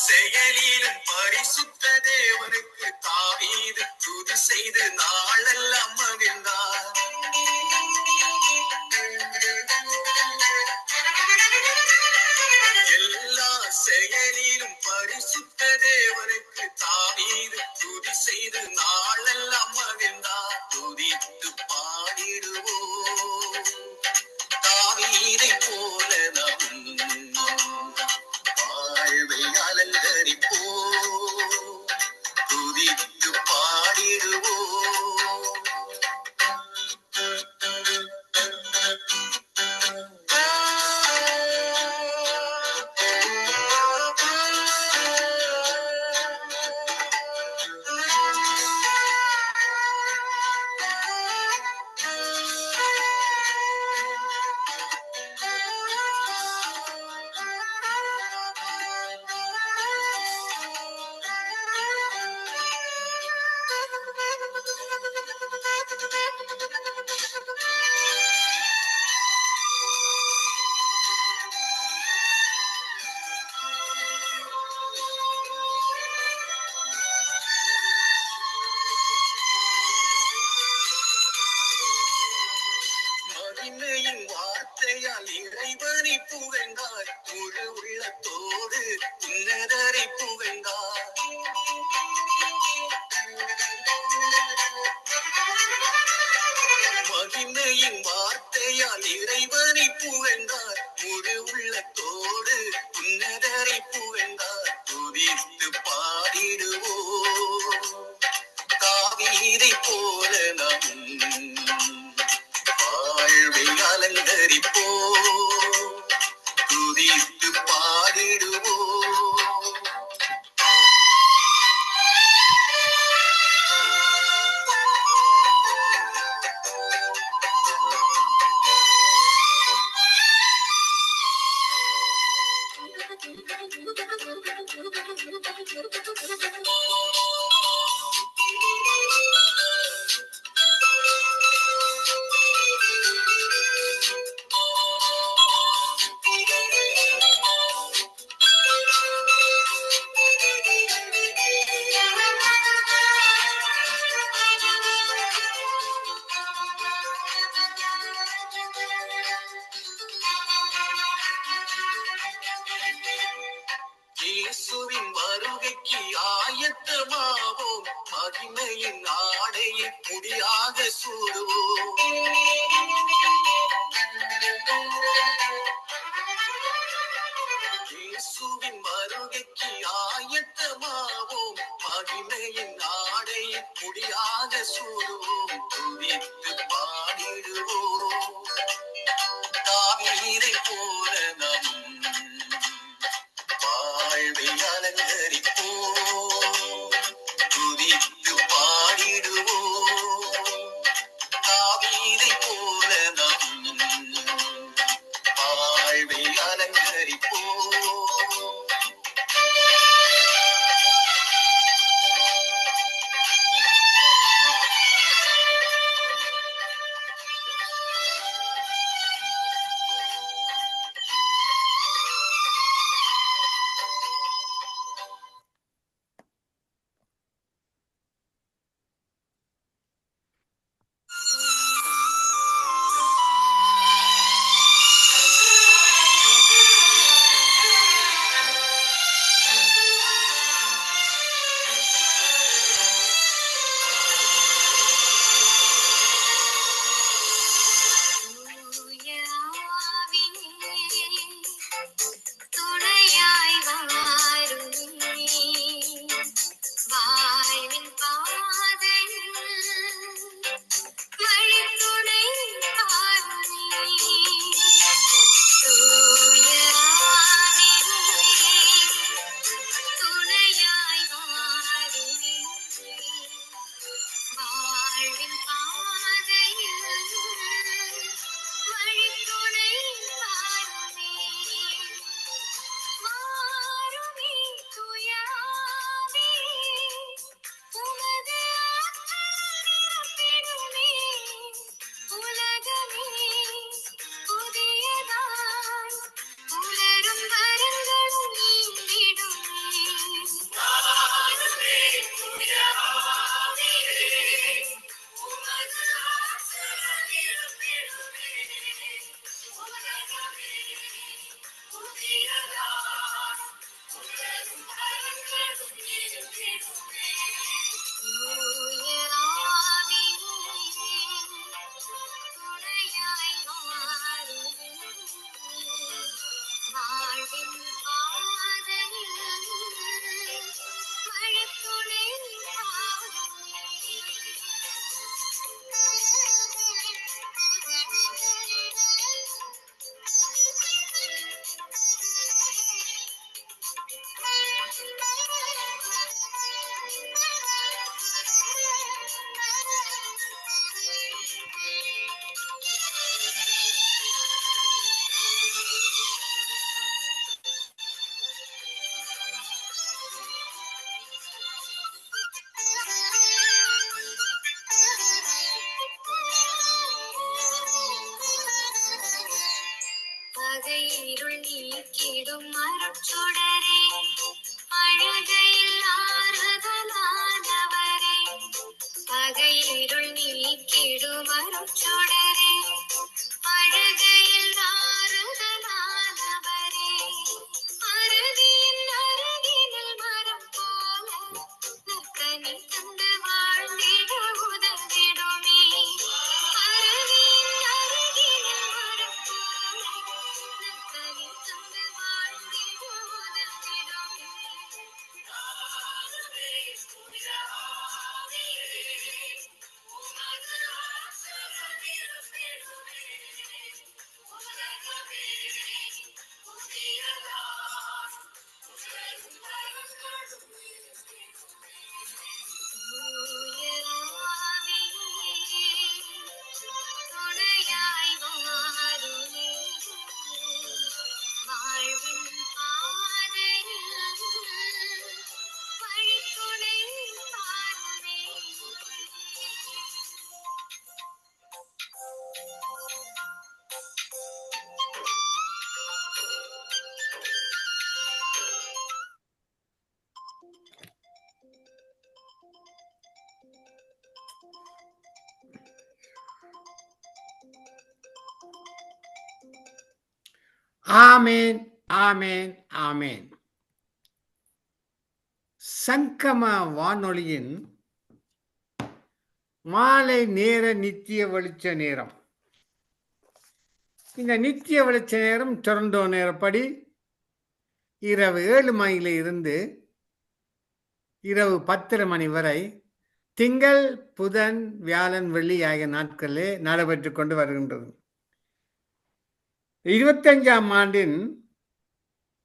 செயலிலும் பரிசுத்த தேவனுக்கு தாவீது துதி செய்து நாளெல்லாம் மகிழ்ந்தார். எல்லா செயலிலும் பரிசுத்த தேவனுக்கு தாவீது துதி செய்து நாளெல்லாம் மகிழ்ந்தார். துதித்து பாடிடுவோம் தாவீதை போல நம் வாழ்வை அலங்கரிப்போம். துதித்து பாடிடுவோம். மகிமையின் வார்த்தையால் இறைவனை புகழ்ந்தார். முழு உள்ளத்தோடு உன்னதரை புகழ்ந்தார். மகிமையின் வார்த்தையால் இறைவனை புகழ்ந்தார். முழு உள்ளத்தோடு உன்னதரை புகழ்ந்தார். துதித்து பாடிடுவோம் தாவீதை போல நம் வாழ்வை அலங்கரிப்போம். துதித்து பாடிடுவோம். இயேசுவின் வருகைக்கு ஆயத்தமாவோம். மகிமையின் ஆடையை முடியாக சூடுவோம். இயேசுவின் வருகைக்கு ஆயத்தமாவோம். மகிமையின் ஆடையை முடியாக சூடுவோம். துதித்து பாடிடுவோம் தாவீதை போல நம் வாழ்வை அலங்கரிப்போம். துதித்து பாடிடுவோம் தாவீதை போல நம் வாழ்வை அலங்கரிப்போம். ஆமேன், ஆமேன், ஆமேன். சங்கம வானொலியின் மாலை நேர நித்திய வெளிச்ச நேரம். இந்த நித்திய வெளிச்ச நேரம் டொரண்டோ நேரப்படி இரவு 7 மணியில இருந்து இரவு 10 மணி வரை திங்கள், புதன், வியாழன், வெள்ளி ஆகிய நாட்களிலே நடைபெற்றுக் கொண்டு வருகின்றது. 25ஆம் ஆண்டின்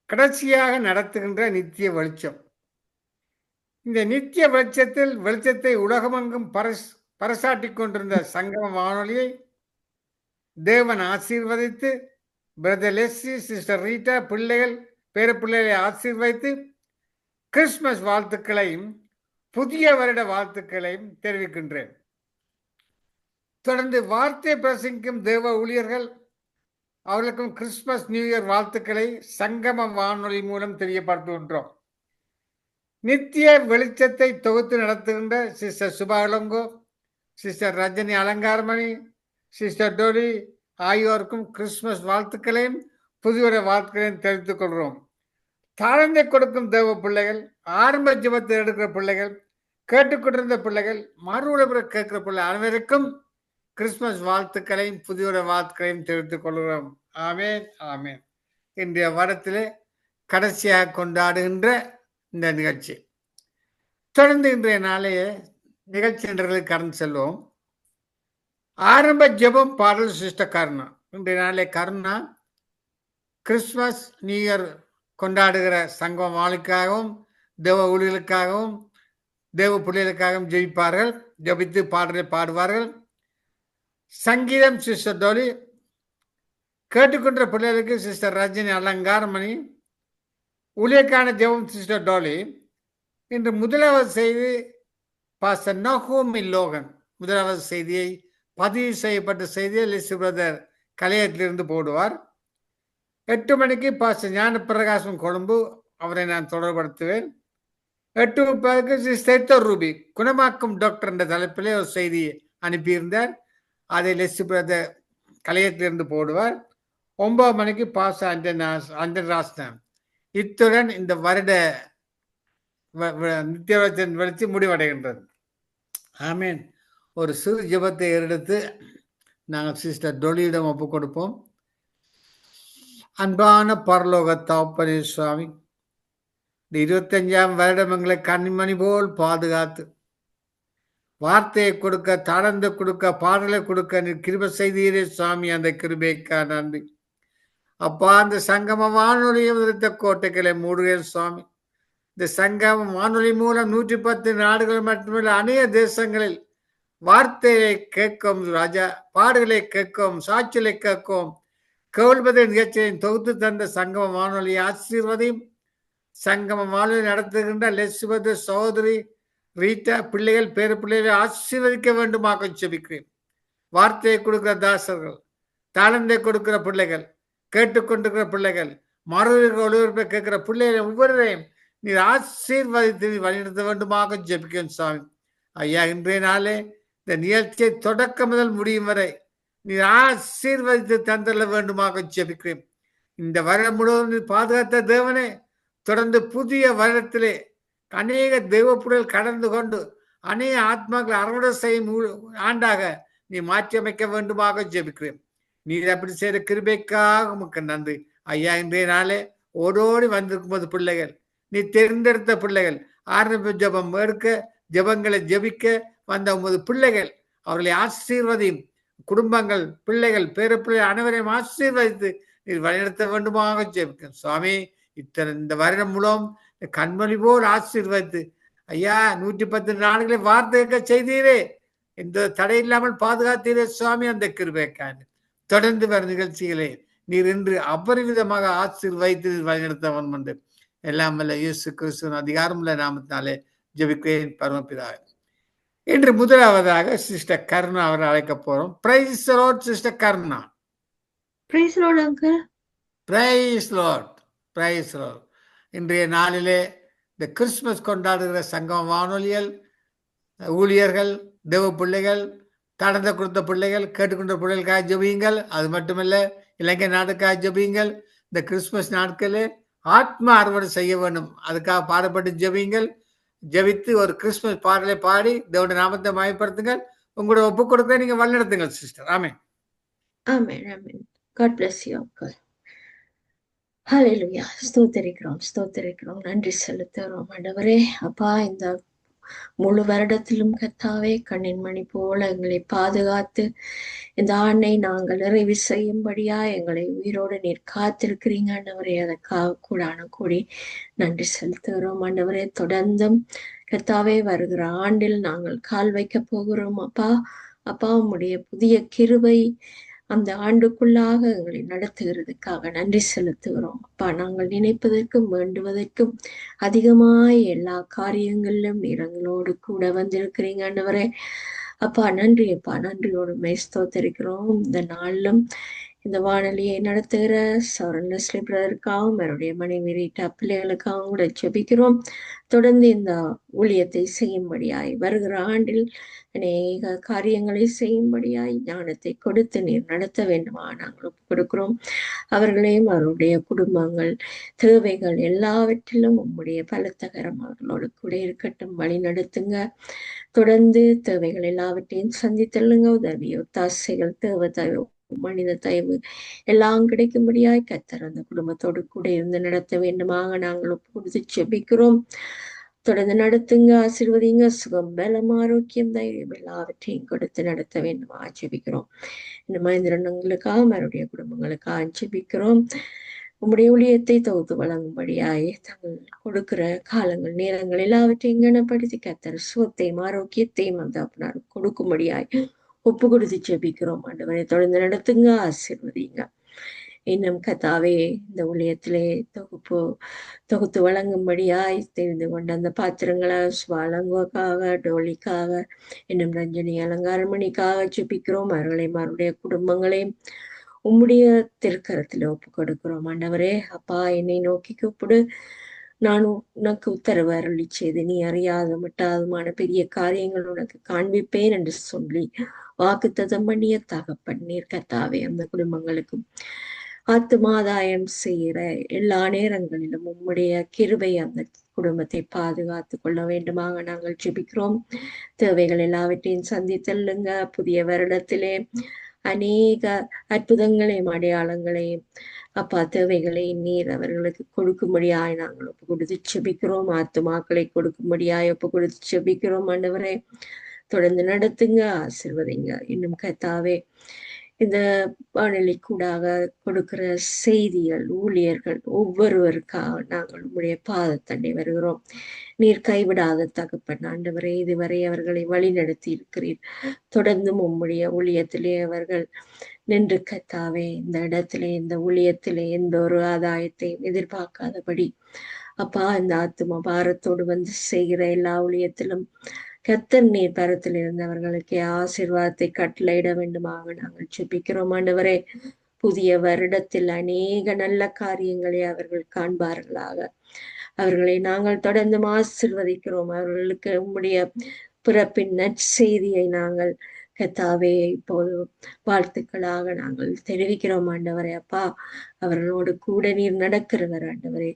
கடைசியாக நடத்துகின்ற நித்திய வெளிச்சம். இந்த நித்திய வெளிச்சத்தை உலகமெங்கும் பறைசாட்டிக் கொண்டிருந்த சங்கம வானொலியை தேவன் ஆசீர்வதித்து, பிரதர் லெஸ்லி, சிஸ்டர் ரீட்டா, பிள்ளைகள், பேர பிள்ளைகளை ஆசீர்வதித்து கிறிஸ்துமஸ் வாழ்த்துக்களையும் புதிய வருட வாழ்த்துக்களையும் தெரிவிக்கின்றேன். தொடர்ந்து வார்த்தை பிரசங்கிக்கும் தேவ ஊழியர்கள் அவர்களுக்கும் கிறிஸ்துமஸ் நியூ இயர் வாழ்த்துக்களை சங்கம வானொலி மூலம் தெரியப்படுத்துகின்றோம். நித்திய வெளிச்சத்தை தொகுத்து நடத்துகின்ற sister Subha Ilango, sister Rajini Alangaramani, sister Dolly ஆகியோருக்கும் கிறிஸ்துமஸ் வாழ்த்துக்களையும் புதிய வாழ்த்துக்களையும் தெரிவித்துக் கொள்கிறோம். தாழ்ந்தை கொடுக்கும் தேவ பிள்ளைகள், ஆரம்ப ஜெபத்தை எடுக்கிற பிள்ளைகள், கேட்டுக்கொண்டிருந்த பிள்ளைகள், மறுபடியும் கேட்கிற பிள்ளை அனைவருக்கும் கிறிஸ்துமஸ் வாழ்த்துக்களையும் புதிய வாழ்த்துக்களையும் தெரிவித்துக் கொள்கிறோம். ஆமேன், ஆமேன். இன்றைய வாரத்திலே கடைசியாக கொண்டாடுகின்ற இந்த நிகழ்ச்சி. தொடர்ந்து இன்றைய நாளைய நிகழ்ச்சி என்றவர்களுக்கு கடந்து செல்வோம். ஆரம்ப ஜெபம் பாடல் சிஸ்டர் கருணா. இன்றைய நாளை கருணா கிறிஸ்துமஸ் நியூ இயர் கொண்டாடுகிற சங்கம் வாழுக்காகவும் தேவ ஊழியர்களுக்காகவும் தேவ பிள்ளைகளுக்காகவும் ஜெபிப்பார்கள். ஜெபித்து பாடலை பாடுவார்கள். சங்கீதம் சிஸ்டர் டோலி, கேட்டுக்கொண்ட பிள்ளைகளுக்கு சிஸ்டர் ரஜினி அலங்காரமணி, ஊழியக்கான ஜெபம் சிஸ்டர் டோலி. இன்று முதலாவது செய்தி பாஸ்டர் நகோமி லோகன் முதலாவது செய்தியை பதிவு செய்யப்பட்ட செய்தியை லிஸ்ட் பிரதர் கலையத்திலிருந்து போடுவார். 8 மணிக்கு பாஸ்டர் ஞான பிரகாசம் கொழும்பு, அவரை நான் தொடர்படுத்துவேன். 8:30க்கு சிஸ்டர் ரூபி குணமாக்கும் டாக்டர் என்ற தலைப்பிலே ஒரு செய்தி அனுப்பியிருந்தார். அதை லிஸ்ட் பிரதர் கலையத்திலிருந்து போடுவார். 9 மணிக்கு பாஸ்டர் அஞ்சன் ராஸ்தான். இத்துடன் இந்த வருட நித்திய வெளிச்சு முடிவடைகின்றது. ஆமீன். ஒரு சிறு ஜெபத்தை எடுத்து நாங்கள் சிஸ்டர் டொலியிடம் ஒப்பு கொடுப்போம். அன்பான பரலோக தகப்பனே சுவாமி, இந்த 25ஆம் வருடம் எங்களை கண்மணி போல் பாதுகாத்து வார்த்தையை கொடுக்க, தாளந்து கொடுக்க, பாடலை கொடுக்க நீ கிருபை செய்தீரே சுவாமி. அந்த கிருபைக்கா நன்றி அப்பா. அந்த சங்கம வானொலியை விருத்த கோட்டைகளை மூடுகிறேன் சுவாமி. இந்த சங்கம வானொலி மூலம் 110 நாடுகள் மட்டுமல்ல அநேக தேசங்களில் வார்த்தையை கேட்கும் ராஜா, பாடுகளை கேட்கும், சாட்சிகளை கேட்கும், கவுல்பதை நிகழ்ச்சியை தொகுத்து தந்த சங்கம வானொலி ஆசீர்வதியும். சங்கம வானொலி நடத்துகின்ற லெஸ்பது சகோதரி ரீட்டா, பிள்ளைகள், பேர பிள்ளைகளை ஆசீர்வதிக்க வேண்டுமாக ஜெபிக்கிறேன். வார்த்தையை கொடுக்கிற தாசர்கள், தாளந்தை கொடுக்கிற பிள்ளைகள், கேட்டுக்கொண்டிருக்கிற பிள்ளைகள், ஒளிபரப்பை கேட்கிற பிள்ளைகளை ஒவ்வொருவரையும் நீர் ஆசீர்வதித்து வழிநடத்த வேண்டுமாக ஜெபிக்கிறேன் சுவாமி. ஐயா, இன்றைய நாளே இந்த நிகழ்ச்சியை தொடக்கம் முதல் முடியும் வரை நீர் ஆசீர்வதித்து தந்தள்ள வேண்டுமாக ஜெபிக்கிறேன். இந்த வருடம் முழுவதும் பாதுகாத்த தேவனே, தொடர்ந்து புதிய வருடத்திலே அநேக தெய்வப்புடல் கடந்து கொண்டு அநேக ஆத்மாக்கள் அறுவடை செய்யும் ஆண்டாக நீ மாற்றி அமைக்க வேண்டுமாக ஜெபிக்கிறேன். நீர் அப்படி செய்த கிருபைக்காக உமக்கு நன்றி. ஐயா, இன்றைய நாளே ஓடோடி வந்திருக்கும் போது பிள்ளைகள், நீ தேர்ந்தெடுத்த பிள்ளைகள், ஆரம்ப ஜெபம் எடுக்க, ஜெபங்களை ஜெபிக்க வந்த உமது பிள்ளைகள், அவர்களை ஆசீர்வதியும். குடும்பங்கள், பிள்ளைகள், பேர பிள்ளைகள் அனைவரையும் ஆசீர்வதித்து நீர் வழிநடத்த வேண்டுமாக ஜெபிக்கிறேன் சுவாமி. இந்த வருடம் மூலம் கண்மணி போல் ஆசீர்வதித்து ஐயா 110 நாடுகளை வார்த்தை செய்தீரே, எந்த தடை இல்லாமல் பாதுகாத்தீரே சுவாமி. அந்த கிருபைக்கான தொடர்ந்து வரும் நிகழ்ச்சிகளே நீர் இன்று அபரிவிதமாக ஆசீர்வதித்து வழிநடத்தவன் என்று எல்லாம் வல்ல இயேசு கிறிஸ்துவின் அதிகாரமுள்ள நாமத்தினாலே ஜெபிக்கிறேன் பரமபிதாவே. இன்று முதலாவதாக சிஸ்டர் கருணா அவரை அழைக்க போறோம். Praise Lord sister Karuna. Praise Lord uncle. Praise Lord, praise Lord. இன்றைய நாளிலே இந்த கிறிஸ்துமஸ் கொண்டாடுகிற சங்கம் வானொலிகள் ஊழியர்கள், தேவ பிள்ளைகள், கடந்த கொடுத்த பிள்ளைகள், கேட்டுக்கொண்ட பிள்ளைகளுக்காக ஜெபியுங்கள். அது மட்டுமல்ல, இலங்கை நாட்டுக்காக ஜெபியுங்கள். இந்த கிறிஸ்துமஸ் நாட்களே ஆத்ம அறுவடை செய்ய வேண்டும். அதுக்காக பாடுபட்டு ஜெபிங்கள். ஜெபித்து ஒரு கிறிஸ்துமஸ் பாடலை பாடி தேவனுடைய நாமத்தை மயப்படுத்துங்கள். உங்களோட ஒப்பு கொடுக்க நீங்க வழிநடத்துங்கள் sister. Amen. Amen. Amen. God bless you, uncle. Hallelujah. ஸ்தோத்தரிக்கிறோம். நன்றி செலுத்துகிறோம் ஆண்டவரே. அப்பா, இந்த முழு வருடத்திலும் கர்த்தாவே கண்ணின் மணி போல எங்களை பாதுகாத்து இந்த ஆண்டை நாங்கள் நிறைவு செய்யும்படியா எங்களை உயிரோடு நீர் காத்திருக்கிறீங்க ஆண்டவரே. அதற்காக கூடான கூடி நன்றி செலுத்துகிறோம் ஆண்டவரே. தொடர்ந்தும் கர்த்தாவே வருகிற ஆண்டில் நாங்கள் கால் வைக்க போகிறோம் அப்பா உம்முடைய புதிய கிருபை அந்த ஆண்டுக்குள்ளாக எங்களை நடத்துகிறதுக்காக நன்றி செலுத்துகிறோம் அப்பா. நாங்கள் நினைப்பதற்கும் வேண்டுவதற்கும் அதிகமாய் எல்லா காரியங்களிலும் நீர் எங்களோடு கூட வந்திருக்கிறீங்க ஆண்டவரே. அப்பா நன்றி அப்பா, நன்றியோடு ஸ்தோத்தரிக்கிறோம். இந்த நாளிலும் இந்த வானொலியை நடத்துகிற சௌரன் லெஸ்லி பிரதருக்காகவும் அவருடைய மனைவி ரீட்டா பிள்ளைகளுக்காகவும் கூட ஜெபிக்கிறோம். தொடர்ந்து இந்த ஊழியத்தை செய்யும்படியாய் வருகிற ஆண்டில் அநேக காரியங்களை செய்யும்படியாய் ஞானத்தை கொடுத்து நீர் நடத்த வேண்டுமா நாங்கள் ஒப்புக் கொடுக்கிறோம். அவர்களையும் அவருடைய குடும்பங்கள் தேவைகள் எல்லாவற்றிலும் உம்முடைய பலத்தகரம் அவர்களோடு கூட இருக்கட்டும். வழி நடத்துங்க. தொடர்ந்து தேவைகள் எல்லாவற்றையும் சந்தித்தள்ளுங்க. உதவி ஒத்தாசைகள் தேவை மனித தயவு எல்லாம் கிடைக்கும்படியாய் கர்த்தர் அந்த குடும்பத்தோடு கூட இருந்து நடத்த வேண்டுமாக நாங்கள் ஒப்பு கொடுத்து ஜெபிக்கிறோம். தொடர்ந்து நடத்துங்க, ஆசீர்வதிங்க. சுகம், பலம், ஆரோக்கியம், தைரியம் எல்லாவற்றையும் கொடுத்து நடத்த வேண்டுமா ஜெபிக்கிறோம். இந்த மனிதர்களுக்காக அவருடைய குடும்பங்களுக்காக ஜெபிக்கிறோம். உம்முடைய ஊழியத்தை தொகுத்து வழங்கும்படியாய் தங்கள் கொடுக்கிற காலங்கள் நேரங்கள் எல்லாவற்றையும் கனப்படுத்தி கர்த்தர் சுகத்தையும் ஆரோக்கியத்தையும் அந்த அப்படினார் கொடுக்கும்படியாய் ஒப்பு கொடுத்து ஜெபிக்கிறோம் ஆண்டவரை. தொடர்ந்து நடத்துங்க, ஆசீர்வதிங்க. இன்னும் கர்த்தாவே இந்த ஊழியத்திலே தொகுத்து வழங்கும்படியாய் தெரிந்து கொண்ட அந்த பாத்திரங்களை ஸ்வாலங்கோக்காக, டோலிக்காக, இன்னும் ரஞ்சனி அலங்காரமணிக்காக ஜெபிக்கிறோம். அவர்களை அவருடைய குடும்பங்களையும் உம்முடைய திருக்கரத்துல ஒப்பு கொடுக்கிறோம் ஆண்டவரே. அப்பா, என்னை நோக்கி கூப்பிடு, நான் உனக்கு உத்தரவு அருளி செய்து நீ அறியாத மட்டாதுமான பெரிய காரியங்கள் உனக்கு காண்பிப்பேன் என்று சொல்லி வாக்குத்தத்தம் பண்ணிய தகப்பன் நீர் கர்த்தாவே அந்த குடும்பங்களுக்கும் ஆத்துமாதாயம் செய்கிற எல்லா நேரங்களிலும் உம்முடைய கிருபை அந்த குடும்பத்தை பாதுகாத்து கொள்ள வேண்டுமாக நாங்கள் ஜெபிக்கிறோம். தேவைகள் எல்லாவற்றையும் சந்தித்தல்லுங்க. புதிய வருடத்திலே அநேக அற்புதங்களையும் அடையாளங்களையும் அப்பா தேவைகளை நீர் அவர்களுக்கு கொடுக்கும்படியாய் நாங்கள் ஒப்பு கொடுத்து ஜெபிக்கிறோம். ஆத்துமாக்களை கொடுக்கும்படியாய் ஒப்பு கொடுத்து ஜெபிக்கிறோம் ஆண்டவரே. தொடர்ந்து நடத்துங்க, ஆசீர்வதிங்க. இன்னும் கர்த்தாவே இந்த வானொலி கூடாக கொடுக்கிற செய்திகள் ஊழியர்கள் ஒவ்வொருவருக்காக நாங்கள் உம்முடைய பாதத்தண்டை வருகிறோம். நீர் கைவிடாத தகப்பன் ஆண்டவரே, இதுவரை அவர்களை வழி நடத்தி இருக்கிறீர். தொடர்ந்தும் உம்முடைய ஊழியத்திலே அவர்கள் நின்று கர்த்தாவே இந்த இடத்திலே இந்த ஊழியத்திலே எந்த ஒரு ஆதாயத்தையும் எதிர்பார்க்காதபடி அப்பா இந்த ஆத்தும பாரத்தோடு வந்து செய்கிற எல்லா ஊழியத்திலும் கர்த்தர் நீர் பரத்தில் இருந்தவர்களுக்கு ஆசீர்வாதத்தை கட்டளையிட வேண்டுமாக நாங்கள் ஜெபிக்கிறோம் ஆண்டவரே. புதிய வருடத்தில் அநேக நல்ல காரியங்களை அவர்கள் காண்பார்களாக. அவர்களை நாங்கள் தொடர்ந்து ஆசீர்வதிக்கிறோம். அவர்களுக்கு உம்முடைய பிறப்பின் நற்செய்தியை நாங்கள் கர்த்தாவே இப்போது வாழ்த்துக்களாக நாங்கள் தெரிவிக்கிறோம் ஆண்டவரே. அப்பா, அவர்களோடு கூட நீர் நடக்கிறவர் ஆண்டவரே.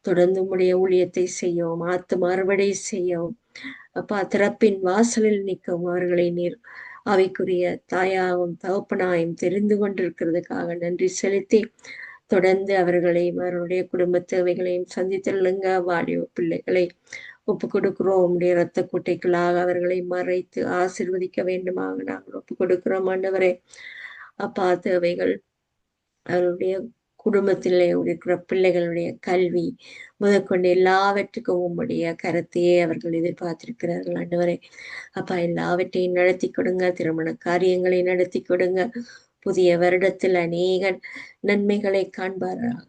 தொடர்ந்து உம்முடைய ஊழியத்தை செய்யவும் ஆத்தும அறுவடை செய்யவும் அப்பா திறப்பின் வாசலில் நிற்கவும் அவர்களை நீர் அவைக்குரிய தாயாகவும் தகப்பனாயும் தெரிந்து கொண்டிருக்கிறதுக்காக நன்றி செலுத்தி தொடர்ந்து அவர்களையும் அவருடைய குடும்ப தேவைகளையும் சந்தித்தள்ளுங்க. வாலிப பிள்ளைகளை ஒப்பு கொடுக்கிறோம். உம்முடைய இரத்த குட்டைகளாக அவர்களை மறைத்து ஆசீர்வதிக்க வேண்டுமாக நாங்கள் ஒப்பு கொடுக்கிறோம் ஆண்டவரே. அப்பா தேவைகள் அவருடைய குடும்பத்திலே இருக்கிற பிள்ளைகளுடைய கல்வி முதற்கொண்டு எல்லாவற்றுக்கும் உம்முடைய கருத்தையே அவர்கள் எதிர்பார்த்திருக்கிறார்கள் ஆண்டவரே. அப்பா எல்லாவற்றையும் நடத்தி கொடுங்க. திருமண காரியங்களை நடத்தி கொடுங்க. புதிய வருடத்தில் அநேக நன்மைகளை காண்பாராக.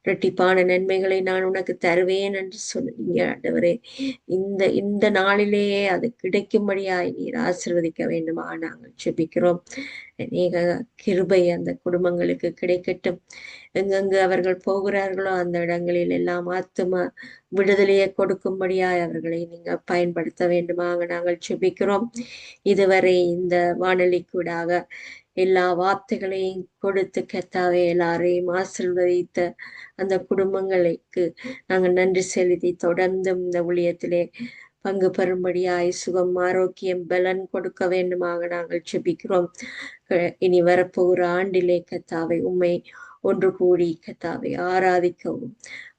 இரட்டிப்பான நன்மைகளை நான் உனக்கு தருவேன் என்று சொன்னீங்க ஆண்டவரே. இந்த நாளிலேயே அது கிடைக்கும்படியாய் நீர் ஆசீர்வதிக்க வேண்டுமா நாங்கள் ஜெபிக்கிறோம். அநேக கிருபை அந்த குடும்பங்களுக்கு கிடைக்கட்டும். எங்கெங்கு அவர்கள் போகிறார்களோ அந்த இடங்களில் எல்லாம் ஆத்தும விடுதலையை கொடுக்கும்படியாய் அவர்களை நீங்க பயன்படுத்த வேண்டுமாக நாங்கள் ஜெபிக்கிறோம். இதுவரை இந்த வானொலி கூடாக எல்லா வார்த்தைகளையும் கொடுத்து கர்த்தாவே எல்லாரையும் ஆசீர்வதித்த அந்த குடும்பங்களுக்கு நாங்கள் நன்றி செலுத்தி தொடர்ந்தும் இந்த ஊழியத்திலே பங்கு பெறும்படியாய் சுகம் ஆரோக்கியம் பலன் கொடுக்க வேண்டுமாக நாங்கள் ஜெபிக்கிறோம். இனி வரப்போகிற ஆண்டிலே கர்த்தாவே உம்மை ஒன்று கூடி கர்த்தாவே ஆராதிக்கவும்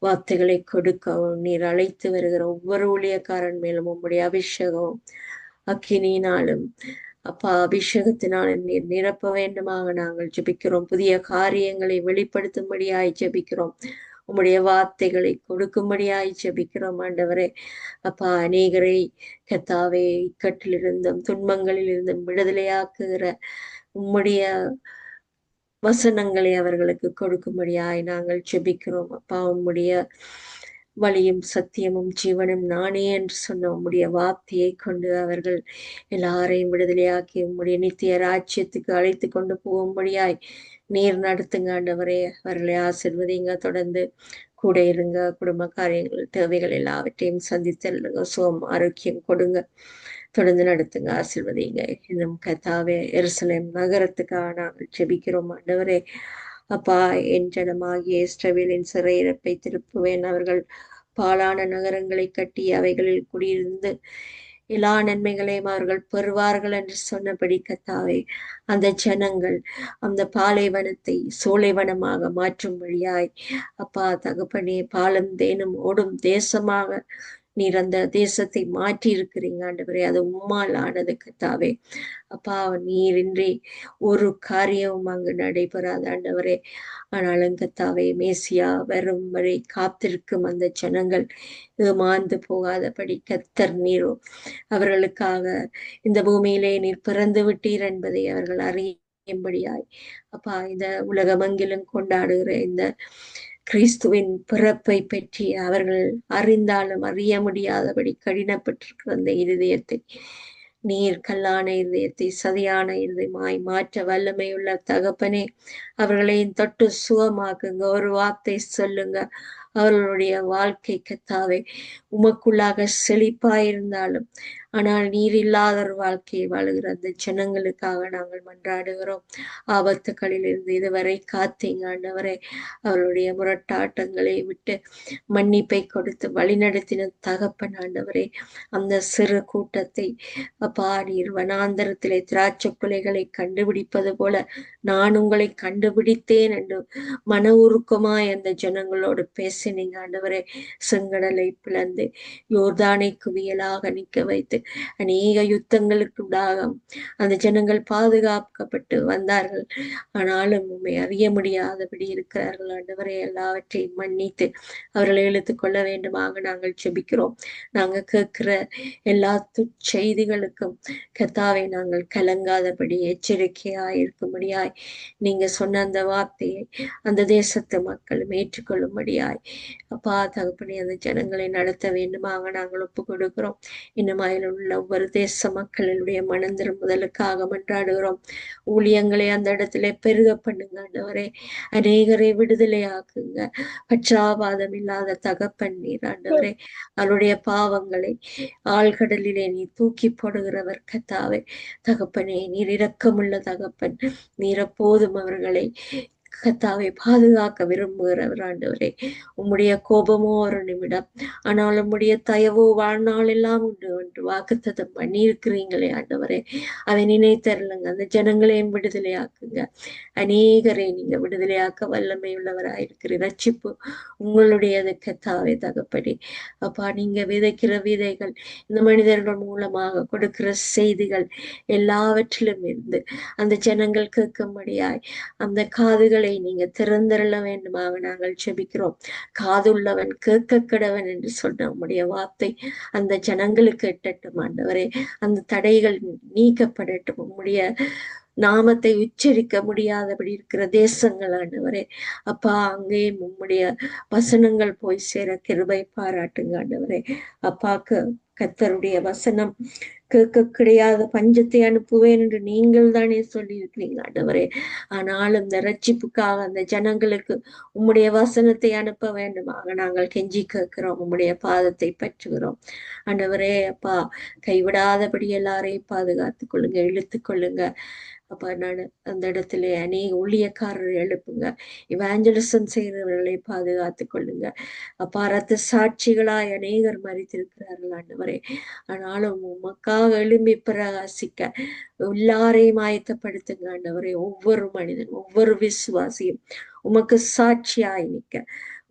வார்த்தைகளை கொடுக்கவும் நீர் அழைத்து வருகிற ஒவ்வொரு ஊழியக்காரன் மேலும் உம்முடைய அபிஷேகம் அக்கினியினாலும் அப்பா அபிஷேகத்தினாலும் நீர் நிரப்ப வேண்டுமாக நாங்கள் ஜெபிக்கிறோம். புதிய காரியங்களை வெளிப்படுத்தும்படியாய் ஜெபிக்கிறோம். உம்முடைய வார்த்தைகளை கொடுக்கும்படியாய் ஜெபிக்கிறோம் ஆண்டவரே. அப்பா அநேகரை கர்த்தாவே இக்கட்டிலிருந்தும் துன்பங்களில் இருந்தும் விடுதலையாக்குகிற உம்முடைய வசனங்களை அவர்களுக்கு கொடுக்கும்படியாய் நாங்கள் ஜெபிக்கிறோம். அப்பா உம்முடைய வழியும் சத்தியமும் ஜீவனும் நானே என்று சொன்ன உம்முடைய வார்த்தையை கொண்டு அவர்கள் எல்லாரையும் விடுதலையாக்கி உம்முடைய நித்திய ராஜ்யத்துக்கு அழைத்து கொண்டு போகும்படியாய் நீர் நடத்துங்க ஆண்டவரே. அவர்களை ஆசீர்வதிங்க, தொடர்ந்து கூட இருங்க, குடும்ப காரியங்கள் தேவைகள் எல்லாவற்றையும் சந்தித்தல்லுங்க, சுகம் ஆரோக்கியம் கொடுங்க, தொடர்ந்து நடத்துங்க, ஆசீர்வதிங்க. இன்னும் கர்த்தாவே எருசலேம் நகரத்துக்காக நாங்கள் ஜெபிக்கிறோம் ஆண்டவரே. அப்பா என் ஜனமாகிய இஸ்ரவேலின் சிறையிருப்பை திருப்புவேன். அவர்கள் பாழான நகரங்களை கட்டி அவைகளில் குடியிருந்து எல்லா நன்மைகளையும் அவர்கள் பெறுவார்கள் என்று சொன்னபடி கர்த்தாவே அந்த ஜனங்கள் அந்த பாலைவனத்தை சோலைவனமாக மாற்றும்படியாய் அப்பா தகப்பனே பாலும் தேனும் ஓடும் தேசமாக நீர் அந்த தேசத்தை மாற்றி இருக்கிறீங்க ஆண்டவரே. அது உம்மால் ஆனது கர்த்தாவே. அப்பா நீரின்றி ஒரு காரியமும் அங்கு நடைபெறாது ஆண்டவரே. ஆனாலும் கர்த்தாவே மேசியா வரும் வரை காத்திருக்கும் அந்த ஜனங்கள் ஏமாந்து போகாதபடி கர்த்தர் நீரோ அவர்களுக்காக இந்த பூமியிலே நீர் பிறந்து விட்டீர் என்பதை அவர்கள் அறியும்படியாய் அப்பா இந்த உலகமெங்கிலும் கொண்டாடுகிற இந்த கிறிஸ்துவின் பிறப்பை பற்றி அவர்கள் அறிந்தாலும் அறிய முடியாதபடி கடினப்பட்டிருக்கிற அந்த இருதயத்தை நீர் கல்லான இருதயத்தை சதியான இருதயமாய் மாற்ற வல்லமையுள்ள தகப்பனே, அவர்களையும் தொட்டு சுகமாக்குங்க. ஒரு வார்த்தை சொல்லுங்க, அவர்களுடைய வாழ்க்கை கர்த்தாவே உமக்குள்ளாக செழிப்பாயிருந்தாலும் ஆனால் நீர் இல்லாத ஒரு வாழ்க்கையை வாழுகிற அந்த ஜனங்களுக்காக நாங்கள் மன்றாடுகிறோம். ஆபத்துக்களில் இருந்து இதுவரை காத்தீங்க ஆண்டவரே. அவருடைய முரட்டாட்டங்களை விட்டு மன்னிப்பை கொடுத்து வழிநடத்தின தகப்பன் ஆண்டவரே. அந்த சிறு கூட்டத்தை அப்பா நீர் வனாந்தரத்திலே திராட்சை குலைகளை கண்டுபிடிப்பது போல நான் உங்களை கண்டுபிடித்தேன் என்று மன உருக்கமாய் அந்த ஜனங்களோடு பேசினீங்க ஆண்டவரே. செங்கடலை பிளந்து யோர்தானை குவியலாக நிற்க வைத்து அநேக யுத்தங்களுக்குள்ளாக அந்த ஜனங்கள் பாதுகாக்கப்பட்டு வந்தார்கள். ஆனாலும் உண்மை அறிய முடியாதபடி இருக்கிறார்கள் ஆண்டவரே. எல்லாவற்றையும் மன்னித்து அவர்களை இழுத்துக் கொள்ள வேண்டுமாக நாங்கள் ஜெபிக்கிறோம். நாங்கள் கேட்கிற எல்லா செய்திகளுக்கும் கர்த்தாவை நாங்கள் கலங்காதபடி எச்சரிக்கையாய் இருக்கும்படியாய் நீங்க சொன்ன அந்த வார்த்தையை அந்த தேசத்து மக்களும் ஏற்றுக்கொள்ளும்படியாய் அப்பா தகப்பனே அந்த ஜனங்களை நடத்த வேண்டுமாக நாங்கள் ஒப்பு கொடுக்கிறோம். இன்னும் அதில் உள்ள ஒவ்வொரு தேச மக்களுடைய மனம் திரும்புதலுக்காக மன்றாடுகிறோம். ஊழியங்களை அந்த இடத்துல பெருக பண்ணுங்க ஆண்டவரே. அநேகரை விடுதலை ஆக்குங்க. பச்சாபாதம் இல்லாத தகப்பன் நீர் ஆண்டவரே. அவருடைய பாவங்களை ஆழ்கடலிலே நீ தூக்கி போடுகிறவர் கர்த்தாவே. தகப்பனே நீர் இரக்கமுள்ள தகப்பன். நீர் எப்போதும் அவர்களை கர்த்தாவை பாதுகாக்க விரும்புகிறவர் ஆண்டவரே. உம்முடைய கோபமோ ஒரு நிமிடம், ஆனால் உம்முடைய தயவோ வாழ்நாள் எல்லாம் உண்டு என்று வாக்குத்தத்தம் பண்ணி இருக்கிறீங்களே ஆண்டவரே. அதை நினைத்தருளுங்க. அந்த ஜனங்களையும் விடுதலையாக்குங்க. அநேகரை நீங்க விடுதலையாக்க வல்லமை உள்ளவராயிருக்கிற ரட்சிப்பு உங்களுடையது கர்த்தாவே தகப்படி. அப்பா நீங்க விதைக்கிற விதைகள் இந்த மனிதர்கள் மூலமாக கொடுக்கிற செய்திகள் எல்லாவற்றிலும் இருந்து அந்த ஜனங்கள் கேட்கும்படியாய் அந்த காதுகளை நீங்க திறந்தருள வேண்டுமாக நாங்கள் ஜெபிக்கிறோம். காதுள்ளவன் கேட்க கடவன் என்று சொன்ன உம்முடைய வார்த்தை அந்த ஜனங்களுக்கு எட்டட்டும் ஆண்டவரே. அந்த தடைகள் நீக்கப்படட்டும். உம்முடைய நாமத்தை உச்சரிக்க முடியாதபடி இருக்கிற தேசங்கள் ஆண்டவரே. அப்பா அங்கேயும் உம்முடைய வசனங்கள் போய் சேர கிருபை பாராட்டுங்க ஆண்டவரே. அப்பாக்கு கர்த்தருடைய வசனம் கேட்க கிடையாத பஞ்சத்தை அனுப்புவேன் என்று நீங்கள் தானே சொல்லி இருக்கிறீங்க ஆண்டவரே. ஆனாலும் இந்த ரட்சிப்புக்காக அந்த ஜனங்களுக்கு உம்முடைய வசனத்தை அனுப்ப வேண்டுமாக நாங்கள் கெஞ்சி கேட்கிறோம், உம்முடைய பாதத்தை பற்றுகிறோம் ஆண்டவரே. அப்பா, கைவிடாதபடி எல்லாரையும் பாதுகாத்துக் கொள்ளுங்க, இழுத்து கொள்ளுங்க அப்பா. நான் அந்த இடத்துல அநேக ஊழியக்காரர் எழுப்புங்க, இவாஞ்சலிசம் செய்கிறவர்களை பாதுகாத்து கொள்ளுங்க அப்பா. ரத்த சாட்சிகளாய் அநேகர் மறித்திருக்கிறார்கள் ஆண்டவரே. ஆனாலும் உமக்காக எழும்பி பிரகாசிக்க எல்லாரையும் ஆயத்தப்படுத்துங்க ஆண்டவரே. ஒவ்வொரு மனிதன், ஒவ்வொரு விசுவாசியும் உமக்கு சாட்சியாய் நிற்க,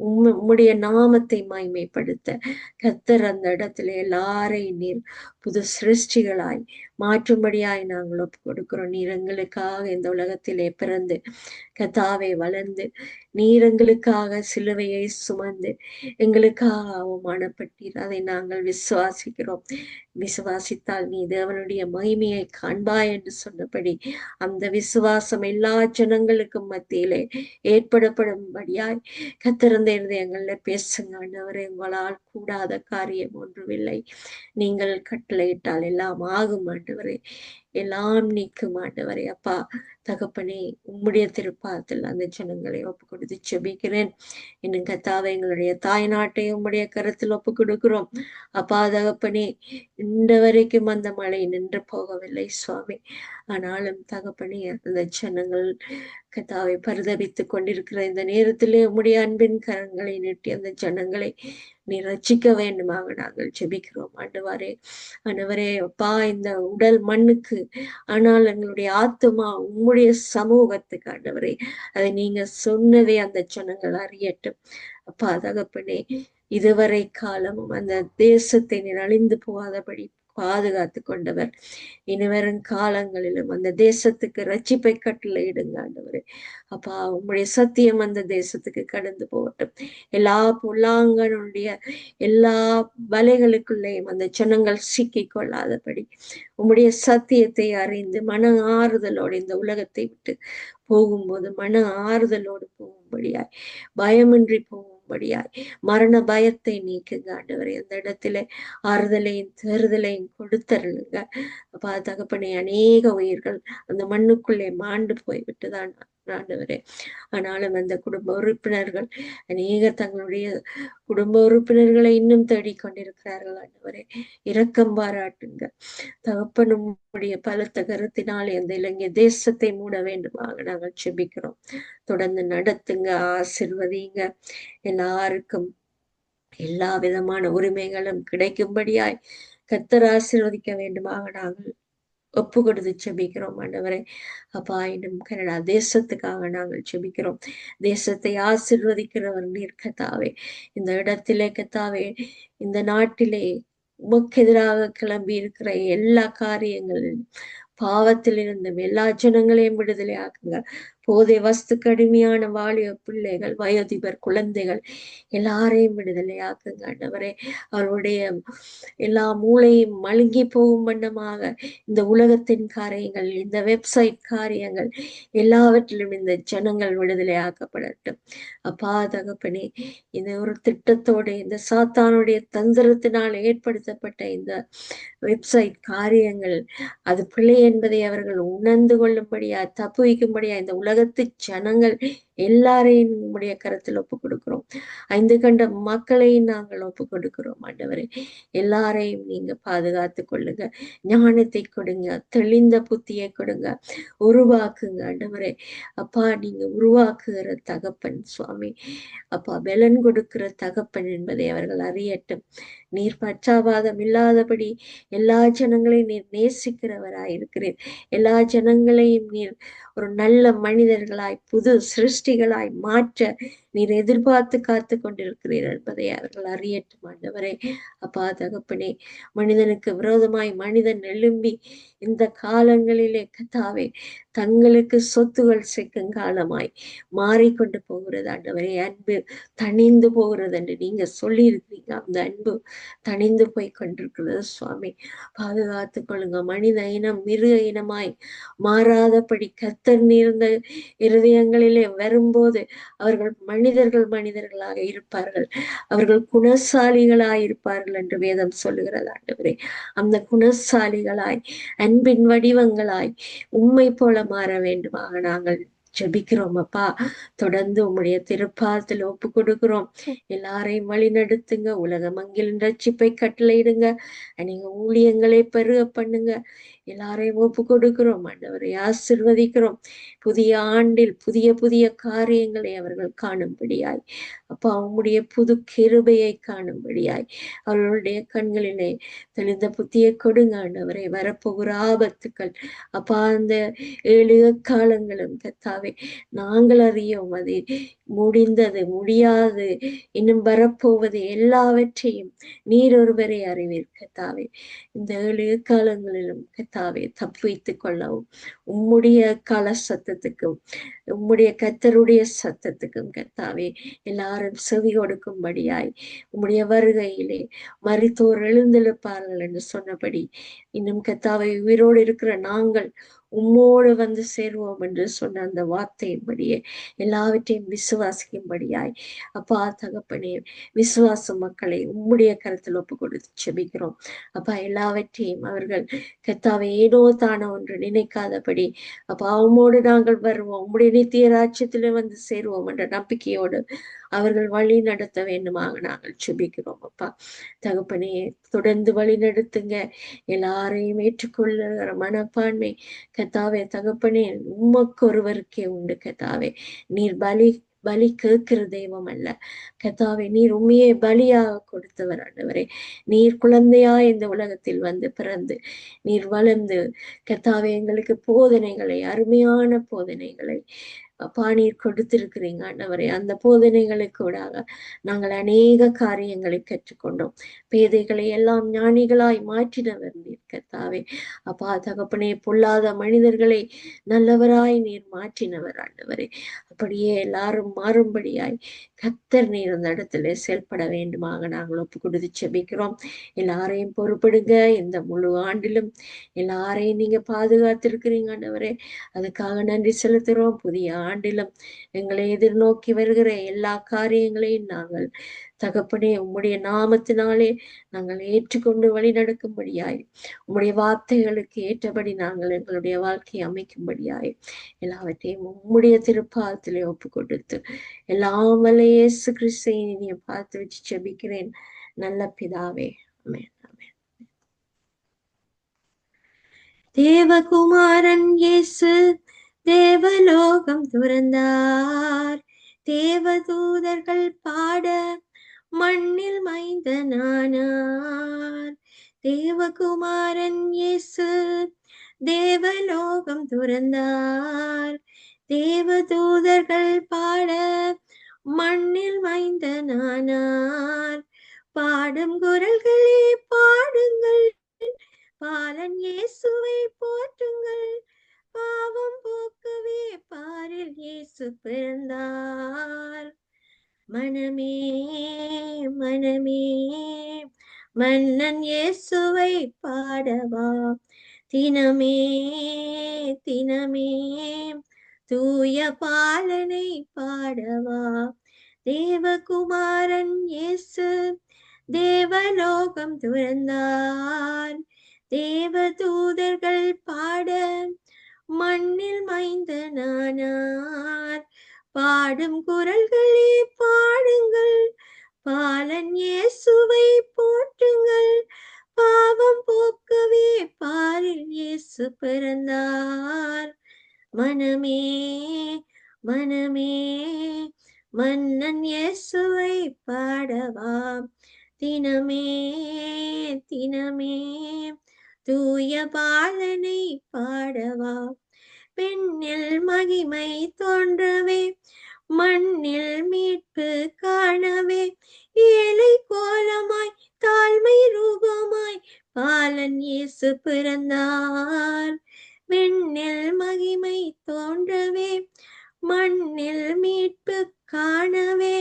உம்முடைய நாமத்தை மகிமைப்படுத்த கர்த்தர் அந்த இடத்துல எல்லாரையும் நீர் புது சிருஷ்டிகளாய் மாற்றும்படியாய் நாங்கள் ஒப்பு கொடுக்கிறோம். நீர் எங்களுக்காக இந்த உலகத்திலே பிறந்து கர்த்தாவே வளர்ந்து, நீர் எங்களுக்காக சிலுவையை சுமந்து எங்களுக்காக அவமானப்பட்டீர். அதை நாங்கள் விசுவாசிக்கிறோம். விசுவாசித்தால் நீ தேவனுடைய மகிமையை காண்பாய் என்று சொன்னபடி அந்த விசுவாசம் எல்லா ஜனங்களுக்கும் மத்தியிலே ஏற்படப்படும்படியாய் கத்திருந்த இருதயங்கள்ல பேசுங்க ஆண்டவரே. உங்களால் கூடாத காரியம் ஒன்றுமில்லை. நீங்கள் கட்டளையிட்டால் எல்லாம் ஆகும் ஆண்டவரே, எல்லாம் நீக்கும் ஆண்டவரே. அப்பா தகப்பனே, உம்முடைய திருப்பாதத்தில் அந்த ஜனங்களை ஒப்பு கொடுத்து செபிக்கிறேன். இன்னும் கர்த்தாவே, எங்களுடைய தாய் நாட்டை உம்முடைய கருத்தில் ஒப்பு கொடுக்கிறோம் அப்பா. தகப்பனே, இந்த வரைக்கும் அந்த மழை நின்று போகவில்லை சுவாமி. ஆனாலும் தகப்பனே, அந்த ஜனங்கள் கர்த்தாவை பரிதபித்துக் கொண்டிருக்கிற இந்த நேரத்திலே உம்முடைய அன்பின் கரங்களை நீட்டி அந்த ஜனங்களை நீ ரட்சிக்க வேண்டுமாக நாங்கள் ஜெபிக்கிறோம் ஆண்டவரே. ஆண்டவரே அப்பா, இந்த உடல் மண்ணுக்கு, ஆனால் எங்களுடைய ஆத்துமா உம்முடைய சமூகத்துக்கு ஆண்டவரே, அதை நீங்க சொன்னதே அந்த ஜனங்கள் அறியட்டும் அப்பா. தகப்பனே, இதுவரை காலமும் அந்த தேசத்தை நீர் அழிந்து போகாதபடி பாதுகாத்து கொண்டவர். இனிவரும் காலங்களிலும் அந்த தேசத்துக்கு ரட்சிப்பை கட்டளையிடுங்க ஆண்டவரே. அப்பா, உம்முடைய சத்தியம் அந்த தேசத்துக்கு கடந்து போகட்டும். எல்லா பொல்லாங்கனுடைய எல்லா வலைகளுக்குள்ளேயும் அந்த ஜனங்கள் சிக்கிக் கொள்ளாதபடி உம்முடைய சத்தியத்தை அறிந்து மன ஆறுதலோடு இந்த உலகத்தை விட்டு போகும்போது மன ஆறுதலோடு போகும்படியாய், பயமின்றி போகும்படியாய், மரண பயத்தை நீக்குங்க ஆண்டவரே. அந்த இடத்துல ஆறுதலையும் தேறுதலையும் கொடுத்தருளுங்க அப்பா. தகப்பனே, அநேக உயிர்கள் அந்த மண்ணுக்குள்ளே மாண்டு போய்விட்டுதான் ஆண்டவரே. ஆனாலும் அந்த குடும்ப உறுப்பினர்கள் அநேகர் தங்களுடைய குடும்ப உறுப்பினர்களை இன்னும் தேடிக்கொண்டிருக்கிறார்கள் ஆண்டவரே. இரக்கம் பாராட்டுங்க தகப்பனும் உடைய பலத்த கருத்தினாலே அந்த இலங்கை தேசத்தை மூட வேண்டுமாக நாங்கள் செபிக்கிறோம். தொடர்ந்து நடத்துங்க, ஆசீர்வதிங்க. எல்லாருக்கும் எல்லா விதமான உரிமைகளும் கிடைக்கும்படியாய் கர்த்தர் ஆசீர்வதிக்க வேண்டுமாக நாங்கள் ஒப்பு கொடுத்து செபிக்கிறோம் ஆண்டவரே. அப்பா, இன்னும் கனடா தேசத்துக்காக நாங்கள் செபிக்கிறோம். தேசத்தை ஆசீர்வதிக்கிறவர் நீர் கர்த்தாவே. இந்த இடத்திலே கர்த்தாவே, இந்த நாட்டிலே உமக்கு எதிராக கிளம்பி இருக்கிற எல்லா காரியங்களிலும் பாவத்திலிருந்தும் எல்லா ஜனங்களையும் விடுதலை ஆக்குங்க. போதை வஸ்துக்கு அடிமையான வாலிய பிள்ளைகள், வயோதிபர், குழந்தைகள் எல்லாரையும் விடுதலை ஆக்குங்க ஆண்டவரே. அவருடைய எல்லா மூளையும் மழுங்கி போகும் வண்ணமாக இந்த உலகத்தின் காரியங்கள், இந்த வெப்சைட் காரியங்கள் எல்லாவற்றிலும் இந்த ஜனங்கள் விடுதலை ஆக்கப்படட்டும் அப்பா. தகப்பனே, இந்த ஒரு திட்டத்தோடு இந்த சாத்தானுடைய தந்திரத்தினால் ஏற்படுத்தப்பட்ட இந்த வெப்சைட் காரியங்கள் அது பிள்ளை என்பதை அவர்கள் உணர்ந்து கொள்ளும்படியா, தப்புவிக்கும்படியா இந்த உலகத்து ஜனங்கள் எல்லாரையும் உடைய கருத்தில் ஒப்பு கொடுக்கிறோம். 5 கண்ட மக்களையும் நாங்கள் ஒப்பு கொடுக்கிறோம் ஆண்டவரே. எல்லாரையும் நீங்க பாதுகாத்து கொள்ளுங்க, ஞானத்தை கொடுங்க, தெளிந்த புத்தியை கொடுங்க, உருவாக்குங்க ஆண்டவரே. அப்பா, நீங்க உருவாக்குகிற தகப்பன் சுவாமி அப்பா, பலன் கொடுக்கிற தகப்பன் என்பதை அவர்கள் அறியட்டும். நீர் பச்சாபாதம் இல்லாதபடி எல்லா ஜனங்களையும் நீர் நேசிக்கிறவராயிருக்கிறீர். எல்லா ஜனங்களையும் நீர் ஒரு நல்ல மனிதர்களாய், புது சிருஷ்டிகளாய் மாற்ற நீர் எதிர்பார்த்து காத்து கொண்டிருக்கிறீர் என்பதை அவர்கள் அறியட்டும் ஆண்டவரே. அப்பா தகப்பனே, மனிதனுக்கு விரோதமாய் மனிதன் எழும்பி இந்த காலங்களிலே கர்த்தாவே தங்களுக்கு சொத்துகள் சேர்க்கும் காலமாய் மாறிக்கொண்டு போகிறது ஆண்டவரே. அன்பு தணிந்து போகிறது என்று நீங்க சொல்லி இருக்கிறீங்க. அந்த அன்பு தணிந்து போய் கொண்டிருக்கிறது சுவாமி. பாதுகாத்து கொள்ளுங்க. மனித இனம் மிருக இனமாய் மாறாதபடி கர்த்தர் நீர்ந்த இருதயங்களிலே வரும்போது அவர்கள் மனிதர்களாக இருப்பார்கள், அவர்கள் குணசாலிகளாய் இருப்பார்கள் என்று வேதம் சொல்லுகிறது ஆண்டவரே. அந்த குணசாலிகளாய், அன்பின் வடிவங்களாய் உம்மை போல மாற வேண்டுமாக நாங்கள் ஜெபிக்கிறோம் அப்பா. தொடர்ந்து உம்முடைய திருப்பாதத்தில் ஒப்பு கொடுக்கிறோம். எல்லாரையும் வழி நடத்துங்க, உலகம் அங்கில் ரட்சிப்பை கட்டளையிடுங்க, நீங்க ஊழியங்களை பெருக பண்ணுங்க. எல்லாரையும் ஒப்பு கொடுக்கிறோம் ஆண்டவரை, ஆசிர்வதிக்கிறோம். புதிய ஆண்டில் புதிய புதிய காரியங்களை அவர்கள் காணும்படியாய் அப்பா, உம்முடைய புது கிருபையை காணும்படியாய் அவர்களுடைய கண்களிலே தெளிந்த புத்தியை கொடுங்க ஆண்டவரை. வரப்போகிற ஆபத்துக்கள் அப்பா, அந்த 7 காலங்களும் கத்தாவே நாங்கள் அறியோம், அது முடிந்தது முடியாது இன்னும் வரப்போவது எல்லாவற்றையும் நீர் ஒருவரை அறிவீர் கத்தாவே. இந்த 7 காலங்களிலும் கத்தாவே தப்பித்துக் கொள்ளவும் உம்முடைய கால சத்தத்துக்கும் உம்முடைய கர்த்தருடைய சத்தத்துக்கும் கத்தாவே எல்லாரும் செவி கொடுக்கும்படியாய் உம்முடைய வருகையிலே மரித்தோர் எழுந்தெழுப்பார்கள் என்று சொன்னபடி இன்னும் கத்தாவை உயிரோடு இருக்கிற நாங்கள் உம்மோடு வந்து சேருவோம் என்று சொன்ன அந்த வார்த்தையின்படியே எல்லாவற்றையும் விசுவாசிக்கும்படியாய் அப்பா தகப்பனே, விசுவாச மக்களை உம்முடைய கருத்தில் ஒப்பு கொடுத்து செபிக்கிறோம் அப்பா. எல்லாவற்றையும் அவர்கள் கத்தாவை ஏனோ தானோ ஒன்று நினைக்காதபடி அப்பா உம்மோடு நாங்கள் வருவோம், உம்முடைய நித்திய ராஜ்யத்திலே வந்து சேருவோம் என்ற நம்பிக்கையோடு அவர்கள் வழி நடத்த வேண்டுமாக நாங்கள் செபிக்கிறோம் அப்பா தகப்பனே. தொடர்ந்து வழி நடத்துங்க, எல்லாரையும் ஏற்றுக்கொள்ளுகிற மனப்பான்மை கத்தாவே தகப்பனே உமக்கு ஒருவருக்கே உண்டு கத்தாவே. நீர் பலி கேட்கிற தெய்வம் அல்ல கத்தாவே, நீர் உண்மையை பலியாக கொடுத்தவர் ஆண்டவரே. நீர் குழந்தையா இந்த உலகத்தில் வந்து பிறந்து நீர் வளர்ந்து கத்தாவே எங்களுக்கு போதனைகளை, அருமையான போதனைகளை அப்பா நீர் கொடுத்திருக்கிறீங்க ஆண்டவரே. அந்த போதனைகளுக்கூடாக நாங்கள் அநேக காரியங்களை கற்றுக்கொண்டோம். பேதைகளை எல்லாம் ஞானிகளாய் மாற்றினவர் நீர் கத்தாவே அப்பா தகப்பனே. பொல்லாத மனிதர்களை நல்லவராய் நீர் மாற்றினவர் ஆண்டவரே. அப்படியே எல்லாரும் மாறும்படியாய் கர்த்தர் நீர் அந்த இடத்துல செயல்பட வேண்டுமாக நாங்கள் ஒப்பு கொடுத்து செபிக்கிறோம். எல்லாரையும் பொறுப்படுங்க. இந்த முழு ஆண்டிலும் எல்லாரையும் நீங்க பாதுகாத்திருக்கிறீங்க ஆண்டவரே, அதுக்காக நன்றி செலுத்துகிறோம். புதிய ஆண்டிலும் எங்களை எதிர்நோக்கி வருகிற எல்லா காரியங்களையும் நாங்கள் தகப்பனே உம்முடைய நாமத்தினாலே நாங்கள் ஏற்றுக்கொண்டு வழி நடக்கும்படியாய் உம்முடைய வார்த்தைகளுக்கு ஏற்றபடி நாங்கள் எங்களுடைய வாழ்க்கையை அமைக்கும்படியாய் எல்லாவற்றையும் உம்முடைய திருப்பாதத்திலே ஒப்பு கொடுத்து எல்லாம் வல்ல இயேசு கிறிஸ்துவை பார்த்து வச்சு செபிக்கிறேன் நல்ல பிதாவே, ஆமென். தேவகுமாரன் இயேசு தேவலோகம் துறந்தார், தேவதூதர்கள் பாட மண்ணில் மைந்தனானார். தேவகுமாரன் இயேசு தேவலோகம் துறந்தார், தேவதூதர்கள் பாட மண்ணில் மைந்தனானார். பாடும் குரல்களே பாடுங்கள், பாலன் இயேசுவை போற்றுங்கள், பாவம் போக்கவே பாரில் இயேசு பிறந்தார். மனமே மனமே மன்னன் இயேசுவை பாடவா, தினமே தினமே தூய பாலனை பாடவா. தேவகுமாரன் இயேசு தேவலோகம் துறந்தார், தேவதூதர்கள் பாட மண்ணில் மைந்தனானார். பாடும் குரல்களே பாடுங்கள், பாலன் இயேசுவை போற்றுங்கள், பாவம் போக்கவே பாரில் இயேசு பிறந்தார். மனமே மனமே மன்னன் இயேசுவை பாடவா, தினமே தினமே தூய பாலனை பாடவா. பெண்ணில் மகிமை தோன்றவே, மண்ணில் மீட்பு காணவே, ஏழை கோலமாய் தாழ்மை ரூபமாய் பாலன் இயேசு பிறந்தார். விண்ணில் மகிமை தோன்றவே, மண்ணில் மீட்பு காணவே,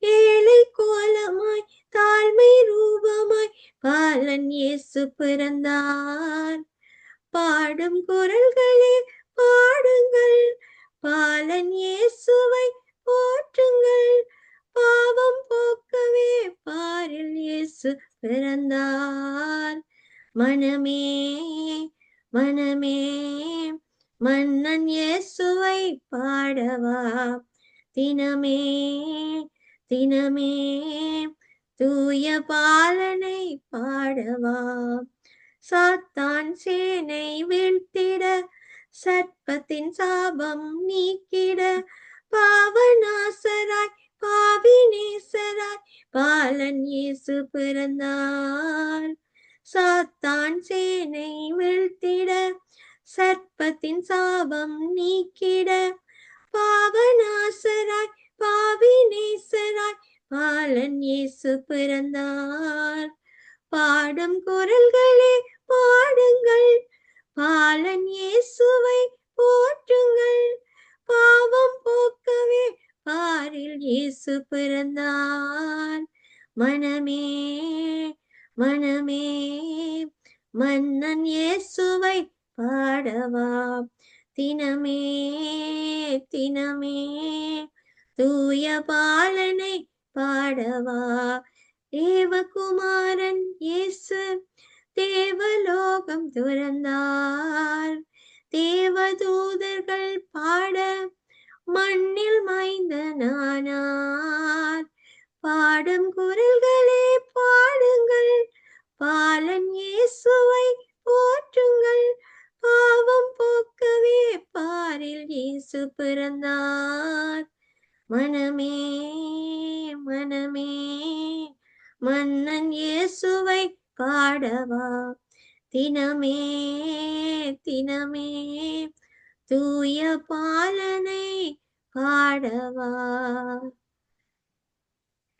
ஏழை கோலமாய் தாழ்மை ரூபமாய் பாலன் இயேசு பிறந்தார். பாடும் குரல்களே பாடுங்கள், பாலன் இயேசுவை போற்றுங்கள். பாவம் போக்கவே பாரில் இயேசு பிறந்தார். மனமே மனமே மன்னன் இயேசுவை பாடவா, தினமே தினமே தூய பாலனை பாடவா. சாத்தான் சேனை வீழ்த்திட, சர்ப்பத்தின் சாபம் நீக்கிட, பாவநாசராய் பாவிநேசராய் பாலன் இயேசு பிறந்தார். சாத்தான் சேனை வீழ்த்திட, சர்ப்பத்தின் சாபம் நீக்கிட, பாவநாசராய் பாவிநேசராய் பாலன் இயேசு பிறந்தார். பாடும் குரல்களே பாடுங்கள், பாலன் இயேசுவை போற்றுங்கள். பாவம் போக்கவே பாரில் இயேசு பிறந்தார். மனமே மனமே மன்னன் இயேசுவை பாடவா, தினமே தினமே தூய பாலனை பாடவா. தேவகுமாரன் இயேசு தேவலோகம் துறந்தார். தேவதூதர்கள் பாட மண்ணில் மைந்தனானார். பாடும் குரல்களே பாடுங்கள், பாலன் இயேசுவை போற்றுங்கள். பாவம் போக்கவே பாரில் இயேசு பிறந்தார். மனமே மனமே மன்னன் இயேசுவை பாடவா, தினமே தினமே தூய பாலனை பாடவா.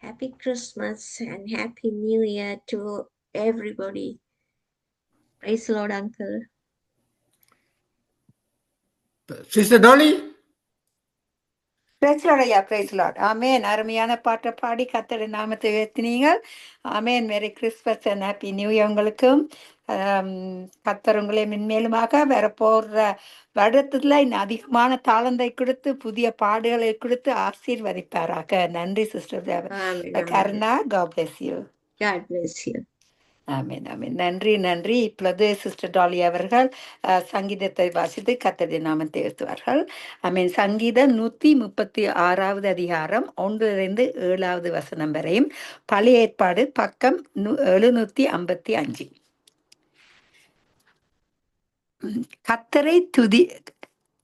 Happy Christmas and Happy New Year to everybody. Praise the Lord, Uncle. Sister Dolly. Praise Lord ஐயா, பிரைஸ் லார்ட். ஆமேன். அருமையான பாட்டை பாடி கர்த்தருடைய நாமத்தை உயர்த்தினீர்கள். ஆமேன். Merry Christmas and happy new year உங்களுக்கும். கர்த்தர் உங்களை மென்மேலுமாக வரப்போற வருடத்துல இன்னும் அதிகமான தாளந்தை கொடுத்து புதிய பாடுகளை கொடுத்து ஆசீர்வதிப்பாராக. நன்றி sister Karuna. God bless you. God bless you. ஆமேன் ஆமேன். நன்றி நன்றி. இப்பொழுது சிஸ்டர் டாலி அவர்கள் சங்கீதத்தை வாசித்து கர்த்தருடைய நாமத்தை உயர்த்துவார்கள். ஆமேன். சங்கீதம் 136வது அதிகாரம் 1-7வது வசனம் வரையும், பழைய ஏற்பாடு பக்கம் 755.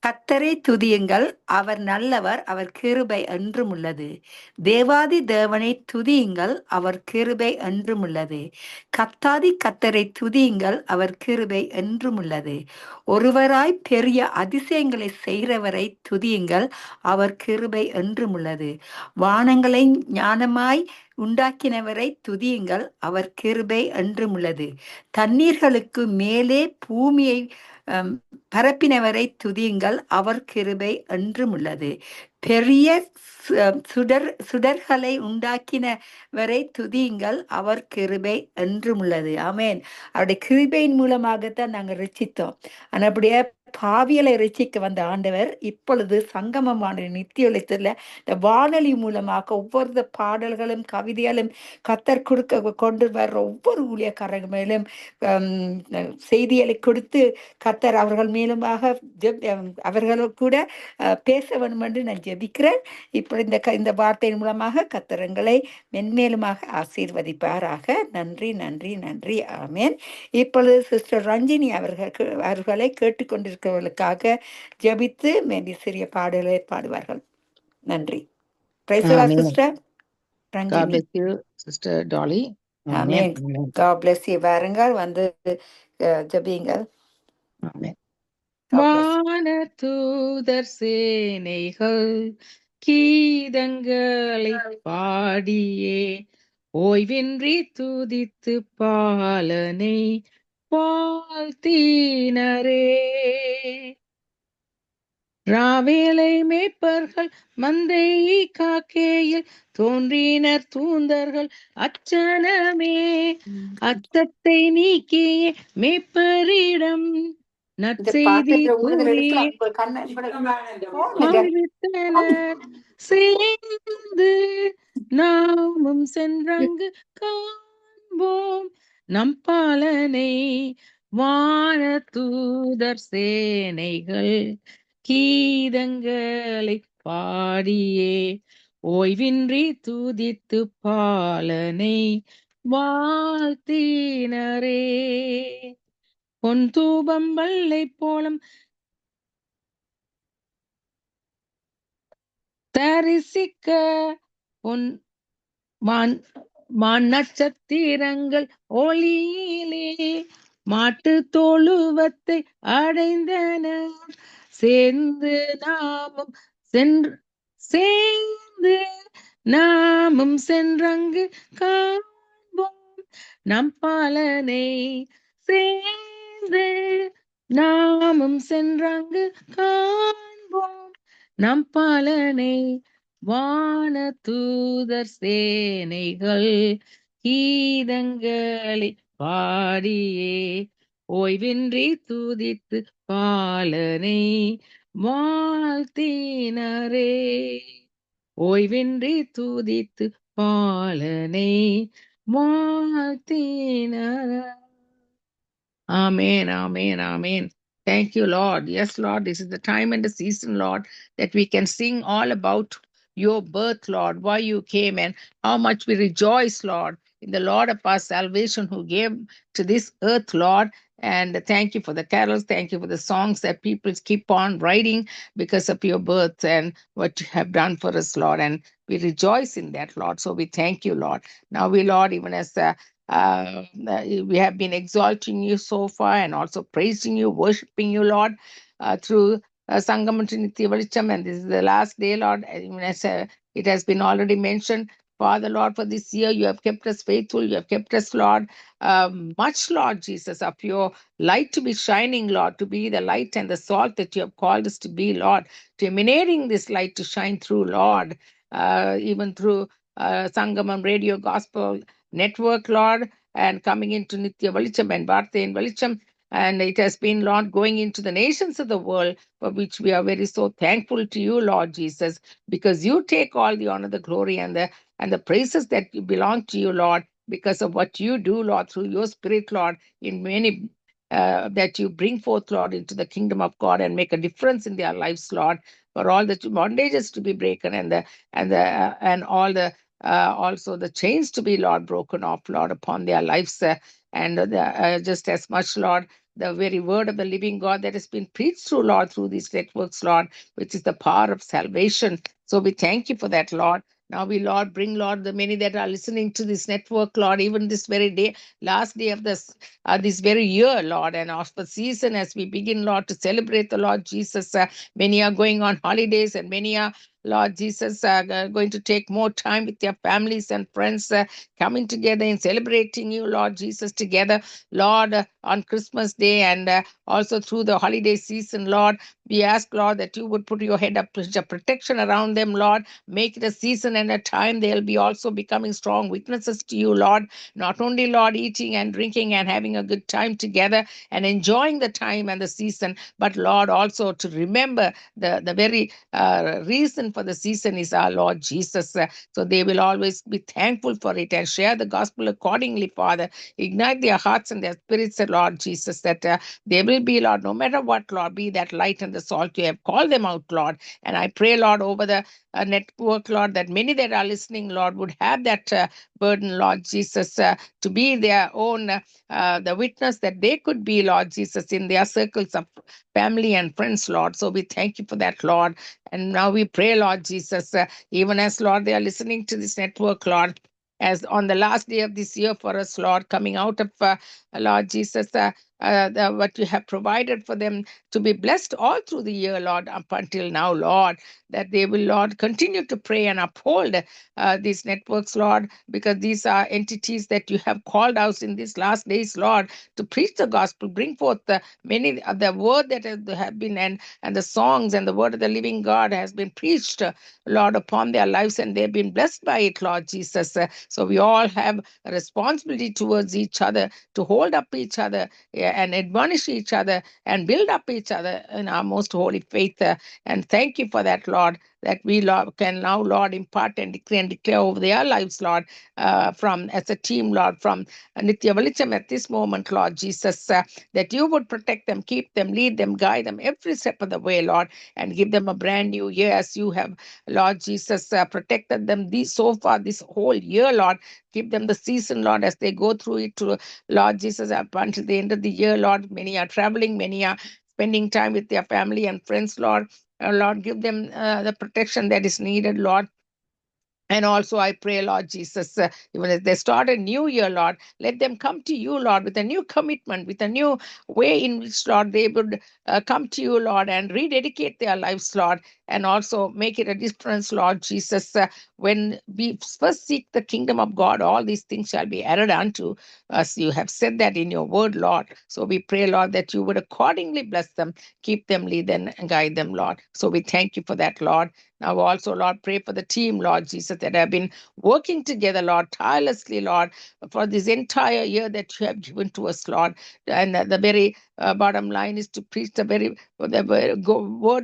கர்த்தரை துதியுங்கள், அவர் நல்லவர், அவர் கிருபை என்றும் உள்ளது. தேவாதி தேவனை துதியுங்கள், அவர் கிருபை என்றும் உள்ளது. கர்த்தாதி கர்த்தரை துதியுங்கள், அவர் கிருபை என்றும் உள்ளது. ஒருவராய் பெரிய அதிசயங்களை செய்கிறவரை துதியுங்கள், அவர் கிருபை என்றும் உள்ளது. வானங்களை ஞானமாய் உண்டாக்கினவரை துதியுங்கள், அவர் கிருபை என்றும் உள்ளது. தண்ணீர்களுக்கு மேலே பூமியை பரப்பினவரை துதியுங்கள், அவர் கிருபை என்றும் உள்ளது. பெரிய சுடர்களை உண்டாக்கினவரை துதியுங்கள், அவர் கிருபை என்றும் உள்ளது. ஆமேன். அவருடைய கிருபையின் மூலமாகத்தான் நாங்கள் ரட்சித்தோம். அப்படியே பாவியலை ரட்சிக்க வந்த ஆண்டவர் இப்பொழுது சங்கமமான நித்திய ஒளித்துல இந்த வானொலி மூலமாக ஒவ்வொரு பாடல்களும் கவிதைகளும் கத்தர் கொண்டு வர்ற ஒவ்வொரு ஊழியக்காரர்கள் மேலும் செய்திகளை கொடுத்து கத்தர் அவர்கள் மேலுமாக அவர்களும் கூட பேச வேண்டும் என்று நான் ஜெபிக்கிறேன். இப்படி இந்த வார்த்தையின் மூலமாக கத்தரங்களை மென்மேலுமாக ஆசீர்வதிப்பாராக. நன்றி நன்றி நன்றி. ஆமேன். இப்பொழுது சிஸ்டர் ரஞ்சினி அவர்களை கேட்டுக்கொண்டிருக்கிறவர்களுக்காக ஜெபித்து மேபி சிறிய பாடல்களை பாடுவார்கள். நன்றி. Praise the Lord sister Ranjini. God bless you, Sister Dolly. Amen. God bless you. வாருங்கள் வந்து ஜெபியுங்கள். ஆமென். God bless you. வானதூதர் சேனைகள் கீதங்களை பாடியே ஓய்வின்றி துதித்து பாலனை வாழ்த்தினரே. ராவேலை மேய்ப்பர்கள் மந்தையை காக்கையில் தோன்றினர் தூந்தர்கள் அச்சனமே. அச்சத்தை நீக்கிய மேய்ப்பரிடம் இந்த நற்செய்தி பாட்டு விடுதலை கூறி எடுக்கலாம் உங்கள் கண்ணை இப்படி வாழ்வித்தனர் சேர்ந்து நாமும் சென்றங்கு காண்போம் நம் பாலனை வான தூதர் சேனைகள் கீதங்களை பாடியே ஓய்வின்றி துதித்து பாலனை வாழ்த்தினரே பொன் தூபம் வல்லை போலம் தரிசிக்க பொன் நட்சத்திரங்கள் ஒளியிலே மாட்டு தொழுவத்தை அடைந்தன சேர்ந்து நாமும் சென்றங்கு காண்போம் நம் பாலனை சேர்ந்து நாமும் சென்றங்கு காண்போம் நம் பாலனை வான தூதர் சேனைகள் கீதங்களை பாடியே ஓய்வின்றி துதித்து பாலனை வாழ்த்தினரே ஓய்வின்றி துதித்து பாலனை வாழ்த்தினரே. Amen, amen, amen. Thank you, Lord. Yes, Lord, this is the time and the season, Lord, that we can sing all about your birth, Lord, why you came and how much we rejoice, Lord, in the Lord of our salvation who gave to this earth, Lord. And thank you for the carols. Thank you for the songs that people keep on writing because of your birth and what you have done for us, Lord. And we rejoice in that, Lord. So we thank you, Lord. Now we, Lord, even as we have been exalting you so far and also praising you, worshiping you, Lord, through Sangamam Nithya Velicham. And this is the last day, Lord. Even as it has been already mentioned, Father, Lord, for this year, you have kept us faithful. You have kept us, Lord, much, Lord Jesus, of your light to be shining, Lord, to be the light and the salt that you have called us to be, Lord, to emanating this light to shine through, Lord, even through Sangamam Radio Gospel Network, Lord, and coming into Nithya Velicham and Vartha in Velicham. And it has been, Lord, going into the nations of the world, for which we are very so thankful to you, Lord Jesus, because you take all the honor, the glory, and the praises that belong to you, Lord, because of what you do, Lord, through your Spirit, Lord, in many that you bring forth, Lord, into the kingdom of God and make a difference in their lives, Lord, for all the bondages to be broken and all the also the chains to be, Lord, broken off, Lord, upon their lives, and just as much, Lord, the very word of the living God that has been preached through, Lord, through these networks, Lord, which is the power of salvation. So we thank you for that, Lord. Now we, Lord, bring, Lord, the many that are listening to this network, Lord, even this very day, last day of this very year, Lord, and of the season as we begin, Lord, to celebrate the Lord Jesus. Many are going on holidays and many are, Lord Jesus, going to take more time with their families and friends, coming together and celebrating you, Lord Jesus, together, Lord, on Christmas Day and also through the holiday season, Lord. We ask, Lord, that you would put your head of protection around them, Lord. Make it a season and a time they'll be also becoming strong witnesses to you, Lord. Not only, Lord, eating and drinking and having a good time together and enjoying the time and the season, but, Lord, also to remember the very reason for the season is our Lord Jesus. So they will always be thankful for it and share the gospel accordingly, Father. Ignite their hearts and their spirits, Lord Jesus, that they will be, Lord, no matter what, Lord, be that light and the salt you have called them out, Lord. And I pray, Lord, over the network, Lord, that many that are listening, Lord, would have that burden, Lord Jesus, to be their own, the witness that they could be, Lord Jesus, in their circles of family and friends, Lord. So we thank you for that, Lord. And now we pray, Lord Jesus, even as, Lord, they are listening to this network, Lord, as on the last day of this year for us, Lord, coming out of, Lord Jesus, what you have provided for them to be blessed all through the year, Lord, up until now, Lord, that they will, Lord, continue to pray and uphold these networks, Lord, because these are entities that you have called out in these last days, Lord, to preach the gospel, bring forth many of the word that have been, and the songs and the word of the living God has been preached, Lord, upon their lives, and they've been blessed by it, Lord Jesus. So we all have a responsibility towards each other to hold up each other and admonish each other and build up each other in our most holy faith. And thank you for that, Lord, that we, Lord, can now, Lord, impart and declare over their lives, Lord, from as a team, Lord, from Nitya Velicham at this moment, Lord Jesus, that you would protect them, keep them, lead them, guide them every step of the way, Lord, and give them a brand new year as you have, Lord Jesus, protected them so far this whole year, Lord. Give them the season, Lord, as they go through it, to Lord Jesus, up until the end of the year, Lord. Many are traveling, many are spending time with their family and friends, Lord. Lord, give them the protection that is needed, Lord. And also, I pray, Lord Jesus, even as they start a new year, Lord, let them come to you, Lord, with a new commitment, with a new way in which, Lord, they would come to you, Lord, and rededicate their lives, Lord, and also make it a difference, Lord Jesus. When we first seek the kingdom of God, all these things shall be added unto us. You have said that in your word, Lord. So we pray, Lord, that you would accordingly bless them, keep them, lead them, and guide them, Lord. So we thank you for that, Lord. Now also, Lord, pray for the team, Lord Jesus, that have been working together, Lord, tirelessly, Lord, for this entire year that you have given to us, Lord. And the very bottom line is to preach the very word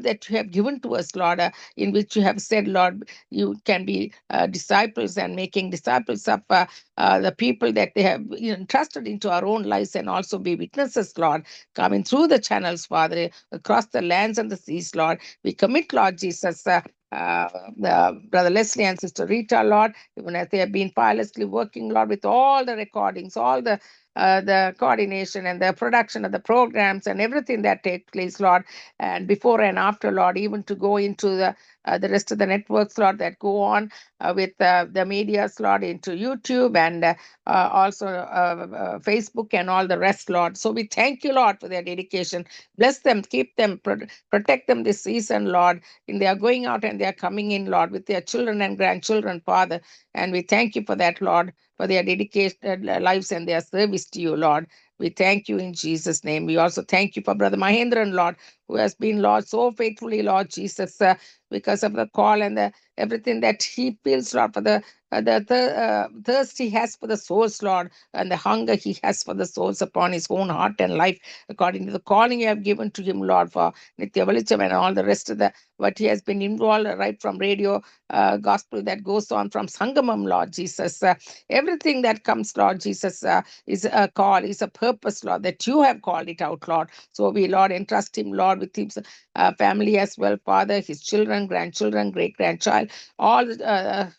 that you have given to us, Lord, in which you have said, Lord, you can be disciples and making disciples of the people that they have entrusted into our own lives, and also be witnesses, Lord, coming through the channels, Father, across the lands and the seas, Lord. We commit, Lord Jesus, Brother Leslie and Sister Rita, Lord, even as they have been tirelessly working, Lord, with all the recordings, all the coordination and the production of the programs and everything that takes place, Lord, and before and after, Lord, even to go into the rest of the networks, Lord, that go on with the medias, Lord, into YouTube and also Facebook and all the rest, Lord. So we thank you, Lord, for their dedication. Bless them, keep them, protect them this season, Lord, in they are going out and they are coming in, Lord, with their children and grandchildren, Father. And we thank you for that, Lord, for their dedicated lives and their service to you, Lord. We thank you in Jesus' name. We also thank you for Brother Mahendran, Lord, who has been, Lord, so faithfully, Lord Jesus, because of the call and everything that he feels, Lord, for the thirst he has for the souls, Lord, and the hunger he has for the souls upon his own heart and life, according to the calling you have given to him, Lord, for Nitya Velicham and all the rest of what he has been involved right from radio gospel that goes on from Sangamam, Lord Jesus. Everything that comes, Lord Jesus, is a call, is a purpose, Lord, that you have called it out, Lord. So we, Lord, entrust him, Lord, with his family as well, Father, his children, grandchildren, great-grandchild, all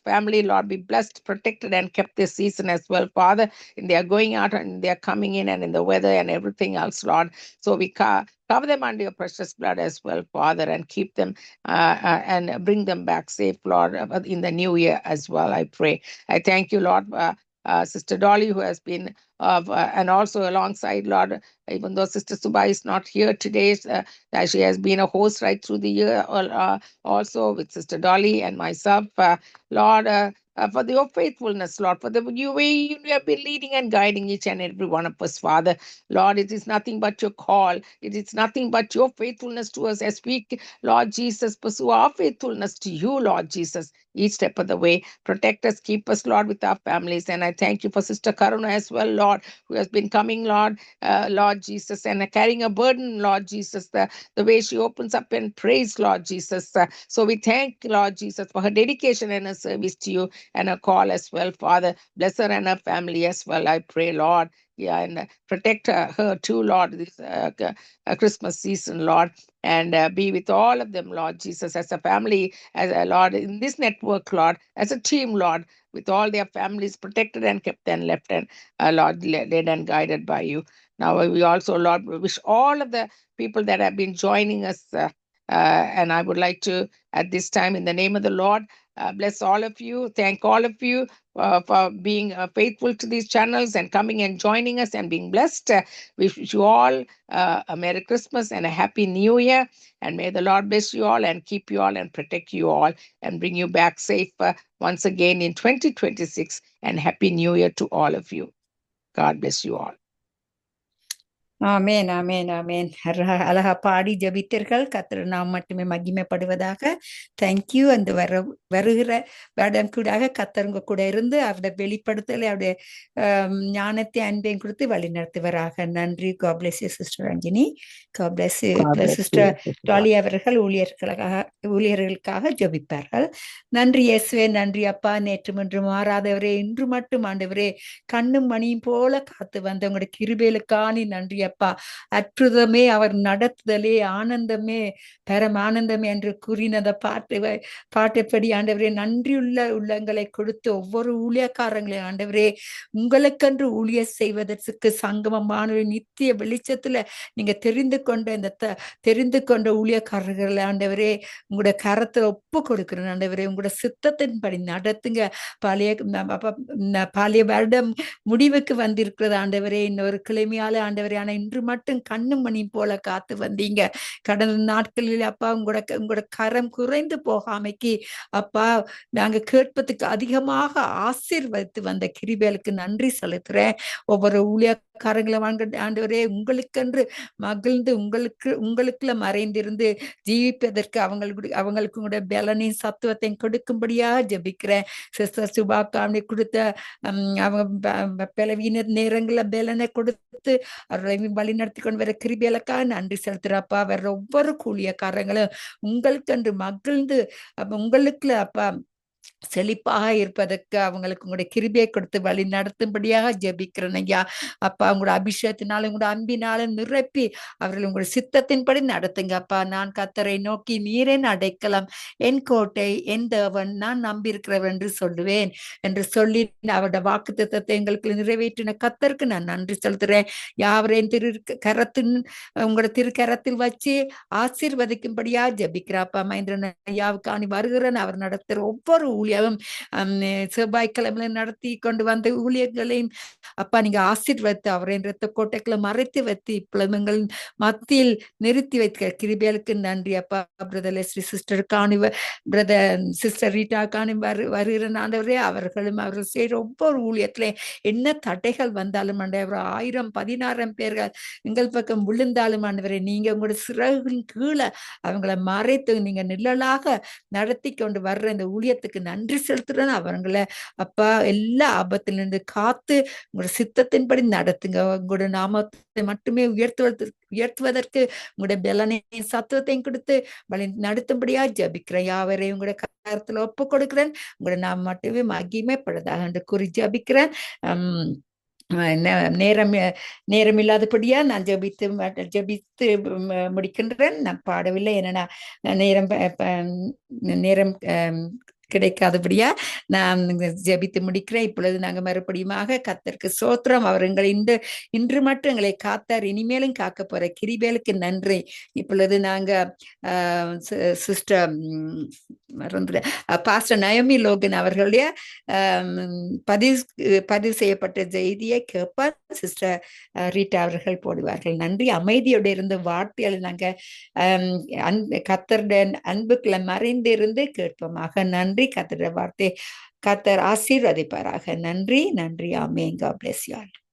family, Lord, be blessed, protected, and kept this season as well, Father, in their going out and they are coming in and in the weather and everything else, Lord. So we cover them under your precious blood as well, Father, and keep them and bring them back safe, Lord, in the new year as well, I pray. I thank you, Lord, Sister Dolly, who has been and also alongside, Lord, even though Sister Subha is not here today, she has been a host right through the year, also with Sister Dolly and myself, Lord, for your faithfulness, Lord, for the way you have been leading and guiding each and every one of us, Father. Lord, it is nothing but your call. It is nothing but your faithfulness to us as we, Lord Jesus, pursue our faithfulness to you, Lord Jesus, each step of the way. Protect us, keep us, Lord, with our families. And I thank you for Sister Karuna as well, Lord, who has been coming, Lord, Lord Jesus, and carrying a burden, Lord Jesus, the way she opens up and prays, Lord Jesus. So we thank, Lord Jesus, for her dedication and her service to you and her call as well, Father. Bless her and her family as well, I pray, Lord. Yeah, and protect her too, Lord, this Christmas season, Lord, and be with all of them, Lord Jesus, as a family, as a Lord, in this network, Lord, as a team, Lord, with all their families protected and kept and left and, Lord, led and guided by you. Now, we also, Lord, wish all of the people that have been joining us, and I would like to, at this time, in the name of the Lord, bless all of you, thank all of you for being faithful to these channels and coming and joining us and being blessed. We wish you all a Merry Christmas and a Happy New Year. And may the Lord bless you all and keep you all and protect you all and bring you back safe once again in 2026. And Happy New Year to all of you. God bless you all. ஆமேன், ஆமேன், ஆமேன். அழகா பாடி ஜெபித்தீர்கள். கர்த்தர் நாம் மட்டுமே மகிமைப்படுவதாக. Thank you. அந்த வருகிற வருடம் கூடாக கர்த்தர் உங்க கூட இருந்து அவருடைய வெளிப்படுத்தலை அவருடைய ஞானத்தை அன்பையும் கொடுத்து வழி நடத்துவராக. நன்றி. God bless you, sister Ranjini. God bless you. God bless sister you, Sister Dolly அவர்கள் ஊழியர்களுக்காக ஜெபிப்பார்கள். நன்றி இயேசுவே, நன்றி அப்பா. நேற்று இன்று மாறாதவரே, இன்று மட்டும் ஆண்டவரே கண்ணும் மணியும் போல காத்து வந்த உங்களுடைய கிருபைகளுக்கான நன்றி அப்பா. அற்புதமே அவர் நடத்துதலே, ஆனந்தமே பரம் ஆனந்தமே என்று கூறினத பாட்டுப்படி ஆண்டவரே நன்றியுள்ள உள்ளங்களை கொடுத்து ஒவ்வொரு ஊழியக்காரங்களையும் ஆண்டவரே உங்களுக்கென்று ஊழிய செய்வதற்கு சங்கமமான நித்திய வெளிச்சத்துல நீங்க தெரிந்து கொண்ட ஊழியக்காரர்களை ஆண்டவரே உங்களுடைய கரத்துல ஒப்பு கொடுக்கிறேன் ஆண்டவரே. உங்களோட சித்தத்தின்படி நடத்துங்க. பழைய வருடம் முடிவுக்கு வந்திருக்கிறது ஆண்டவரே. இன்னொரு கிழமையால ஆண்டவரே, ஆனா இன்று மட்டும் கண்ணு மணி போல காத்து வந்தீங்க. கடந்த நாட்களில் அப்பா உங்களோட கரம் குறைந்து போகாமைக்கு அப்பா நாங்க கேட்பதுக்கு அதிகமாக ஆசீர்வதித்து வந்த கிருபைகளுக்கு நன்றி செலுத்துறேன். ஒவ்வொரு ஊழியக்காரங்களும் ஆண்டவரே உங்களுக்கென்று மகிழ்ந்து உங்களுக்குள்ள மறைந்திருந்து ஜீவிப்பதற்கு அவங்களுக்கு கூட பலனையும் சத்துவத்தையும் கொடுக்கும்படியா ஜெபிக்கிறேன். சிஸ்டர் சுபாக்காமி கொடுத்த அவங்க பலவீன நேரங்கள பலனை கொடுத்து அவர்களை வழி நடத்தி கொண்டு வர கிருபைகளுக்காக நன்றி செலுத்துறப்பா. வர ஒவ்வொரு கூலியக்காரங்களும் உங்களுக்கு மகிழ்ந்து உங்களுக்குள்ள அப்பா செழிப்பாக இருப்பதற்கு அவங்களுக்கு உங்களுடைய கிருபையை கொடுத்து வழி நடத்தும்படியாக ஜெபிக்கிறேன் ஐயா. அப்பா உங்களோட அபிஷேகத்தினாலும் உங்களோட அன்பினாலும் நிரப்பி அவர்கள் உங்களுடைய சித்தத்தின்படி நடத்துங்க அப்பா. நான் கர்த்தரை நோக்கி நீரேன் அடைக்கலாம், என் கோட்டை, என் தேவன், நான் நம்பியிருக்கிறவர் என்று சொல்லுவேன் என்று சொல்லி அவருடைய வாக்குத்தத்தத்தை எங்களுக்கு நிறைவேற்றின கர்த்தருக்கு நான் நன்றி செலுத்துறேன். யாவரையும் உங்களோட திருக்கரத்தில் வச்சு ஆசீர்வதிக்கும்படியா ஜெபிக்கிறாப்பா. மகேந்திரன் ஐயாவுக்காணி வருகிறேன். அவர் நடத்துகிற ஒவ்வொரு ஊழியரும் செவ்வாய்க்கிழமை நடத்தி கொண்டு வந்த ஊழியர்களையும் அப்பா நீங்க ஆசீர்வதித்து அவரை ரத்த கோட்டைகளை மறைத்து வைத்து இப்பளங்கள் மத்தியில் நிறுத்தி வைத்த கிருபைகளுக்கு நன்றி அப்பா. பிரதர் லெஸ்லி சிஸ்டர் காணி பிரதர் சிஸ்டர் ரீட்டா காணி வருகிற ஆண்டவரே, அவர்கள் செய்கிற ஒவ்வொரு ஊழியத்திலே என்ன தடைகள் வந்தாலும் ஆண்டவரே, 1000 16 பேர்கள் எங்கள் பக்கம் விழுந்தாலும் ஆண்டவரே, நீங்க உங்களோட சிறகுகளின் கீழே அவங்களை மறைத்து நீங்க நிழலாக நடத்தி கொண்டு வர்ற இந்த ஊழியத்துக்கு நன்றி செலுத்துறேன். அவங்களை அப்பா எல்லா ஆபத்திலிருந்து காத்து உங்களோட சித்தத்தின்படி நடத்துங்க. உங்களோட நாமத்தை மட்டுமே உயர்த்துவதற்கு உங்களுடைய பலனையும் சத்துவத்தையும் கொடுத்து வழி நடத்தும்படியா ஜபிக்கிறேன். யாவரையும் உங்களோட கருத்துல ஒப்பு கொடுக்கிறேன். உங்களோட நாம் மட்டுமே மகிமைப்படுதாக என்று கூறி ஜபிக்கிறேன். நேரம் இல்லாதபடியா நான் ஜபித்து முடிக்கின்றேன். நான் பாடவில்லை, என்னன்னா நேரம் கிடைக்காதபடியா நான் ஜபித்து முடிக்கிறேன். இப்பொழுது நாங்க மறுபடியுமாக கர்த்தருக்கு ஸ்தோத்திரம். அவர் எங்களை இன்று மட்டும் எங்களை காத்தார், இனிமேலும் காக்க போற கிருபைகளுக்கு நன்றி. இப்பொழுது நாங்க சிஸ்டர் பாஸ்டர் நயோமி லோகன் அவர்களுடைய பதிவு செய்யப்பட்ட செய்தியை கேட்பார் சிஸ்டர் ரீட்டா அவர்கள் போடுவார்கள். நன்றி. அமைதியோடு இருந்து வார்த்தைகளை நாங்க கர்த்தருடைய அன்புக்குள்ள மறைந்து இருந்து கேட்போமாக. நன்றி. கர்த்தருடைய வார்த்தை கர்த்தர் ஆசீர்வதிப்பாராக. நன்றி. ஆமென். God bless you all.